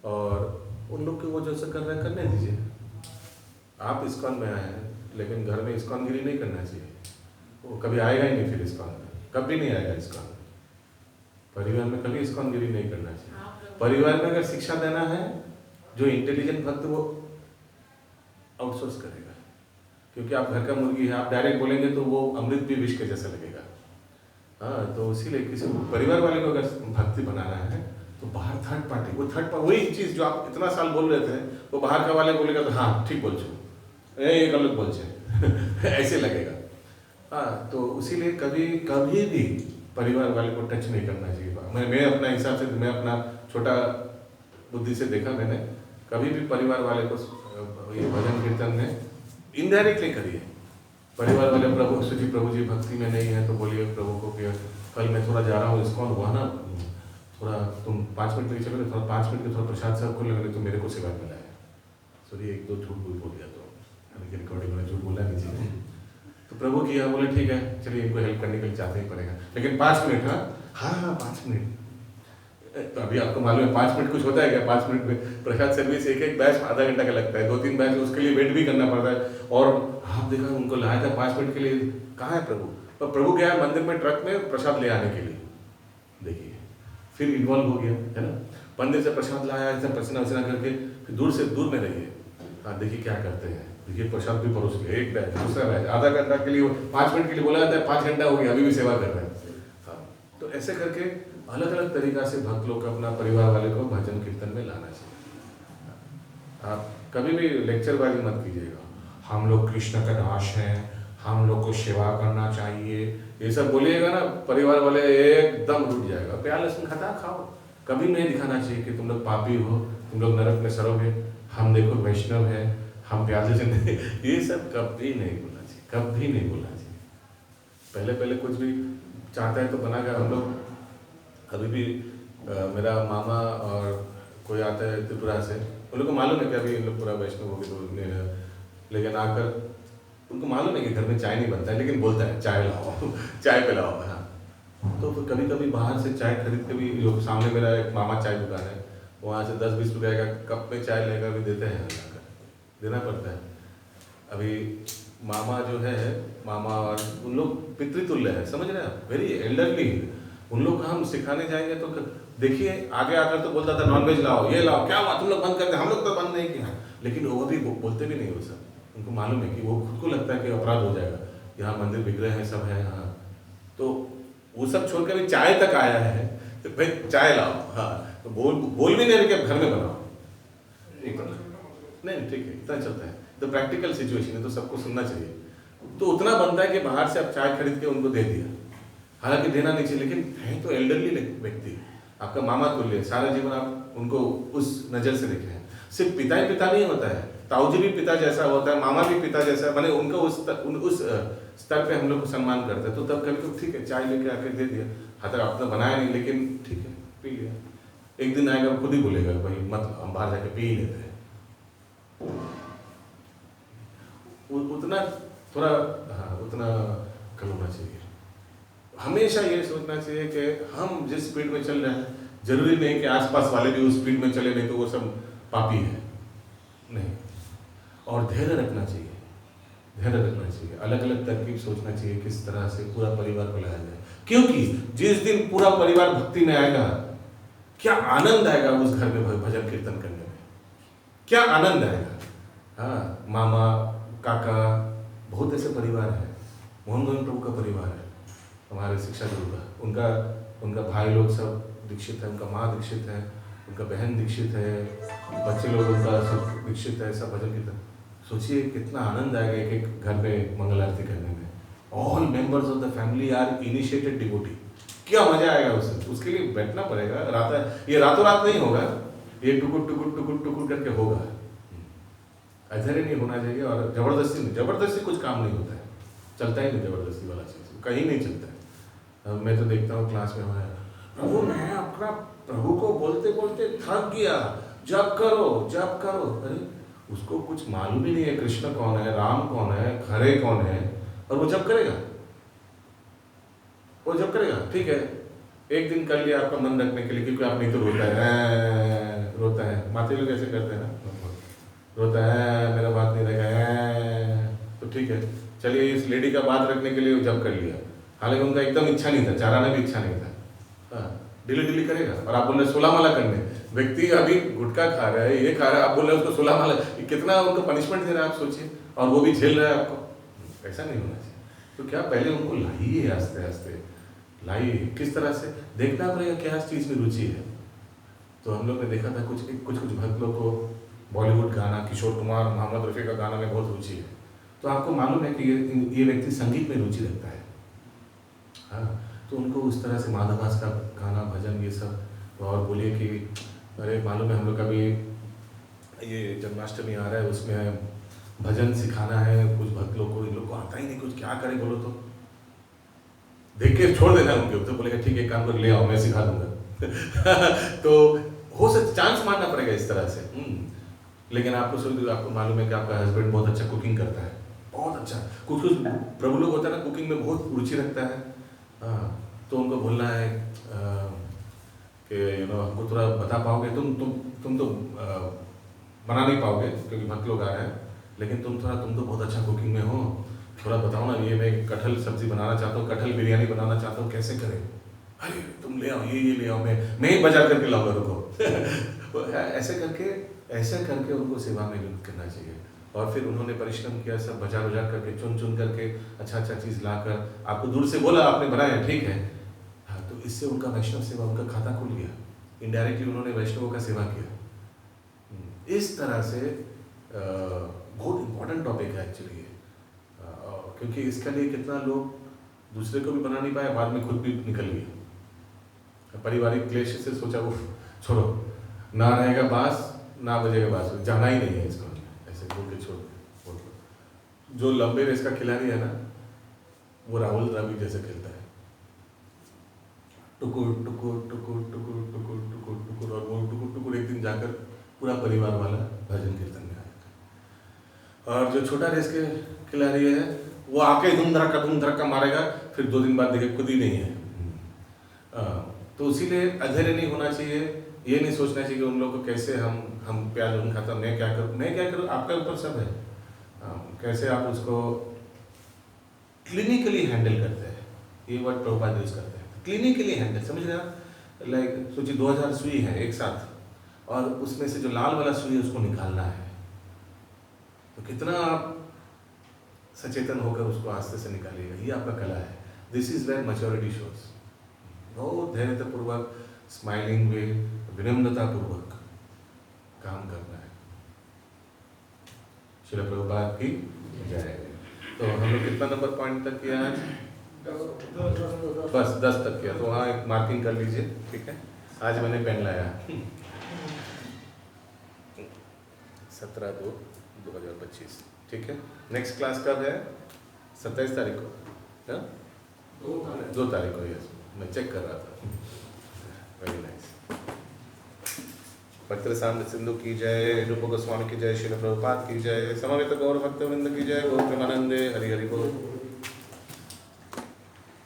और उन लोग के वो जैसे कर रहे हैं करने दीजिए। आप इस्कॉन में आए हैं, लेकिन घर में इस्कॉन गिरी नहीं करना चाहिए, वो कभी आएगा ही नहीं, फिर इस्कॉन में कभी नहीं आएगा इस्कॉन में। परिवार में कभी इस्कॉन गिरी नहीं करना चाहिए। परिवार में अगर शिक्षा देना है, जो इंटेलिजेंट भक्त वो आउटसोर्स करेगा, क्योंकि आप घर का मुर्गी है, आप डायरेक्ट बोलेंगे तो वो अमृत भी विष के जैसा लगेगा। हाँ, तो इसीलिए किसी परिवार वाले को अगर भक्ति बनाना है, तो बाहर थर्ड पार्टी, वो थर्ड पार्टी वही चीज़ जो आप इतना साल बोल रहे थे, वो बाहर का वाले बोलेगा तो हाँ ठीक बोल छो, ये गलत बोल छे ऐसे लगेगा। हाँ, तो इसीलिए कभी कभी भी परिवार वाले को टच नहीं करना चाहिए। मैं अपना हिसाब से, मैं अपना छोटा बुद्धि से देखा मैंने, कभी भी परिवार वाले को ये भजन कीर्तन में इनडायरेक्टली करिए। परिवार वाले प्रभु जी भक्ति में नहीं है, तो बोलिए प्रभु को कि कल मैं थोड़ा जा रहा हूँ इस्कॉन, हुआ ना, थोड़ा तुम 5 मिनट के चलो, थोड़ा 5 मिनट के थोड़ा प्रसाद सब को लगे, तो मेरे को सेवा मिला है। सॉरी, एक दो झूठ बोल दिया, तो रिकॉर्डिंग में झूठ बोलना नहीं चाहिए। तो प्रभु किया, बोले ठीक है चलिए, इनको हेल्प करने के लिए चाहते ही पड़ेगा, लेकिन 5 मिनट। हाँ 5 मिनट, तो अभी आपको मालूम है 5 मिनट कुछ होता है क्या? 5 मिनट में प्रसाद सर्विस एक बैच आधा घंटा का लगता है, 2-3 बैच, उसके लिए वेट भी करना पड़ता है। और आप देखा उनको लाया था 5 मिनट के लिए, कहाँ है प्रभु? और प्रभु गया है मंदिर में ट्रक में प्रसाद ले आने के लिए, देखिए फिर इन्वॉल्व हो गया, है ना। मंदिर से प्रसाद लाया, ऐसे पसीना वसीना करके, फिर दूर से दूर में रहिए। हाँ, देखिए क्या करते हैं। देखिए प्रसाद भी परोस लिया, एक बैच दूसरा बैच, आधा घंटा के लिए 5 मिनट के लिए बोला जाता है, 5 घंटा हो गया अभी भी सेवा कर रहे हैं। हाँ, तो ऐसे करके अलग अलग तरीका से भक्त लोग अपना परिवार वाले को भजन कीर्तन में लाना चाहिए। आप कभी भी लेक्चरबाजी मत कीजिएगा, हम लोग कृष्ण का दास हैं, हम लोग को सेवा करना चाहिए, ये सब बोलिएगा ना, परिवार वाले एकदम रुक जाएगा। प्यार लहसुन खाता खाओ, कभी नहीं दिखाना चाहिए कि तुम लोग पापी हो, तुम लोग नरक में सरोगे, हम देखो वैष्णव है, हम प्यार लहसुन नहीं, ये सब कभी नहीं बोलना चाहिए, कभी नहीं बोलना चाहिए। पहले पहले कुछ भी चाहता है तो बना कर हम लोग, अभी भी मेरा मामा और कोई आता है त्रिपुरा से, उन लोग को मालूम है कि अभी इन लोग पूरा वैष्णव हो गए तो नहीं है, लेकिन आकर उनको मालूम है कि घर में चाय नहीं बनता है, लेकिन बोलता है चाय लाओ चाय पिलाओ। हाँ, तो फिर कभी कभी बाहर से चाय खरीद के भी, जो सामने मेरा एक मामा चाय दुकान है, वहाँ से 10-20 रुपये का कप में चाय लेकर भी देते हैं, देना पड़ता है। अभी मामा जो है, मामा और उन लोग पितृतुल्य है, समझ रहे हैं आप, वेरी एल्डरली। उन लोग को हम सिखाने जाएंगे तो देखिए आगे आकर तो बोलता था नॉनवेज लाओ, ये लाओ, क्या हुआ तुम लोग बंद कर दे, हम लोग तो बंद नहीं किया, लेकिन वो भी बोलते भी नहीं वो सब। उनको मालूम है कि वो खुद को लगता है कि अपराध हो जाएगा, यहाँ मंदिर विग्रह है, सब है यहाँ, तो वो सब छोड़ कर भी चाय तक आया है, तो भाई चाय लाओ। हाँ, तो बोल भी नहीं रहे कि घर में बनाओ, नहीं ठीक है, इतना चलता है। तो प्रैक्टिकल सिचुएशन है तो सबको सुनना चाहिए। तो उतना बनता है कि बाहर से आप चाय खरीद के उनको दे दिया, हालांकि देना नहीं चाहिए, लेकिन है तो एल्डरली व्यक्ति, आपका मामा तुल्य, सारा जीवन आप उनको उस नज़र से देखे हैं। सिर्फ पिता ही पिता नहीं होता है, ताऊजी भी पिता जैसा होता है, मामा भी पिता जैसा, मैंने उनको उस स्तर पे हम लोग को सम्मान करते हैं। तो तब कभी तो ठीक है चाय लेके आके दे दिया, हाथ आपने बनाया नहीं, लेकिन ठीक है पी लिया। एक दिन आएगा खुद ही बोलेगा भाई मत, हम बाहर जाके पी ही लेते हैं। उतना थोड़ा, हाँ उतना कम होना चाहिए। हमेशा ये सोचना चाहिए कि हम जिस स्पीड में चल रहे हैं, जरूरी नहीं कि आसपास वाले भी उस स्पीड में चले, नहीं तो वो सब पापी है, नहीं। और धैर्य रखना चाहिए, धैर्य रखना चाहिए, अलग अलग तरकीब सोचना चाहिए किस तरह से पूरा परिवार को लाया जाए, क्योंकि जिस दिन पूरा परिवार भक्ति में आएगा, क्या आनंद आएगा उस घर में भजन कीर्तन करने में, क्या आनंद आएगा। हाँ, मामा काका बहुत ऐसे परिवार है, मोहन गोविंद प्रभु का परिवार है, हमारे शिक्षा गुरु का, उनका भाई लोग सब दीक्षित है, उनका माँ दीक्षित है, उनका बहन दीक्षित है, बच्चे लोग उनका सब दीक्षित है, सब भजन कीर्तन। सोचिए कितना आनंद आएगा एक एक घर में मंगल आरती करने में। All members of the family are initiated devotee, क्या मजा आएगा उसके लिए बैठना पड़ेगा, ये रातों रात नहीं होगा, ये टुकुर टुकुर टुकुर टुकुर करके होगा। ऐसा नहीं होना चाहिए, और जबरदस्ती कुछ काम नहीं होता है, चलता ही नहीं जबरदस्ती वाला चीज़, कहीं नहीं चलता है। मैं तो देखता हूँ क्लास में हमारा, प्रभु मैं अपना प्रभु को बोलते बोलते थक गया, जप करो। अरे उसको कुछ मालूम ही नहीं है कृष्ण कौन है, राम कौन है, हरे कौन है, और वो जप करेगा, ठीक है एक दिन कर लिया आपका मन रखने के लिए, क्योंकि आप नहीं तो रोता है, माते लोग ऐसे करते हैं ना, रोता है मेरा बात नहीं रहेगा, तो ठीक है चलिए इस लेडी का बात रखने के लिए जब कर लिया, हालांकि उनका एकदम इच्छा नहीं था, चाराना भी इच्छा नहीं था। हाँ, डिली करेगा, और आप बोल रहे 16 माला करने, व्यक्ति अभी गुटखा खा रहा है, ये खा रहा है, आप बोल रहे हैं उसको 16 माला, कितना उनको पनिशमेंट दे रहा है आप सोचिए, और वो भी झेल रहा है आपको। ऐसा नहीं होना चाहिए। तो क्या पहले उनको लाइए, आस्ते आस्ते लाइए, किस तरह से देखना पड़ेगा क्या चीज़ में रुचि है। तो हम लोग ने देखा था कुछ भक्त लोग को बॉलीवुड गाना, किशोर कुमार, मोहम्मद रफ़ी का गाना में बहुत रुचि है, तो आपको मालूम है कि ये व्यक्ति संगीत में रुचि रखता है। हाँ, तो उनको उस तरह से माधवास का गाना, भजन, ये सब, और बोलिए कि अरे मालूम है हम लोग का भी ये जन्माष्टमी आ रहा है, उसमें भजन सिखाना है कुछ भक्त लोग को, इन लोग को आता ही नहीं, कुछ क्या करें बोलो, तो देख के छोड़ देना उनके ऊपर, बोलेगा ठीक है काम कर ले आओ मैं सिखा दूंगा तो हो सकता चांस मारना पड़ेगा इस तरह से। लेकिन आपको मालूम है कि आपका हस्बैंड बहुत अच्छा कुकिंग करता है, बहुत अच्छा, कुछ प्रभु लोग होता है ना कुकिंग में बहुत रुचि रखता है। हाँ, तो उनको बोलना है कि हमको थोड़ा बता पाओगे, तुम तो बना नहीं पाओगे क्योंकि भक्त लोग आ रहे हैं, लेकिन तुम तो बहुत अच्छा कुकिंग में हो, थोड़ा बताओ ना, ये मैं कटहल सब्जी बनाना चाहता हूँ, कटहल बिरयानी बनाना चाहता हूँ, कैसे करें? अरे तुम ले आओ, ये ले आओ, मैं ही बजा करके लाऊंगा, रुको ऐसे करके उनको सेवा में नियुक्त करना चाहिए। और फिर उन्होंने परिश्रम किया, सब बजा बजा करके चुन चुन करके अच्छा अच्छा चीज़ लाकर आपको दूर से बोला आपने बनाया, ठीक है। हाँ, तो इससे उनका वैष्णव सेवा उनका खाता खुल गया, इनडायरेक्टली उन्होंने वैष्णवों का सेवा किया। इस तरह से बहुत इम्पोर्टेंट टॉपिक है एक्चुअली ये, क्योंकि इसके लिए कितना लोग दूसरे को भी बना नहीं पाया, बाद में खुद भी निकल गया। पारिवारिक क्लेश से सोचा उफ छोड़ो, ना रहेगा बांस ना बजेगा बांस, जाना ही नहीं है इसको, ऐसे बोल के छोड़ बोल दो। जो लंबे रेस का खिलाड़ी है ना, वो राहुल द्रविड़ जैसे खेलता है, टुकुर टुकुर टुकुर टुकुर टुकुर टुकुर टुकुर, और वो टुकुर टुकुर एक दिन जाकर पूरा परिवार वाला भजन कीर्तन में आएगा। और जो छोटा रेस के खिलाड़ी है वो आके धूम धड़का मारेगा, फिर 2 दिन बाद देखे खुद ही नहीं है। तो इसीलिए अधैर्य नहीं होना चाहिए, ये नहीं सोचना चाहिए कि उन लोगों को कैसे हम प्याज नहीं खाता, मैं क्या करूँ, आपके ऊपर सब है। कैसे आप उसको क्लिनिकली हैंडल करते हैं, ये वर्ड प्रभुपाद यूज करते हैं, क्लिनिकली हैंडल, समझ रहे हैं। लाइक सोचिए 2000 सुई है एक साथ, और उसमें से जो लाल वाला सुई है उसको निकालना है, तो कितना आप सचेतन होकर उसको आस्ते से निकालिएगा, ये आपका कला है। This is where maturity shows. बहुत धैर्यतापूर्वक, स्माइलिंग वे, विनम्रतापूर्वक काम करना है। श्रील प्रभुपाद की जय। तो हम लोग कितना नंबर पॉइंट तक किया है? बस 10 तक किया, तो वहाँ एक मार्किंग कर लीजिए, ठीक है। आज मैंने पेन लाया 17/2/2025, ठीक है। नेक्स्ट क्लास कब है? 27 तारीख को, 2 तारीख को, यस, मैं चेक कर रहा था। Very nice. पवित्र साम्राज्य सिंधु की जय, रूप गोस्वामी की जय, श्रील प्रभुपाद की जय, समवेत गौर भक्तवृंद की जय, गौर प्रेमानंदे, हरि हरि बोल।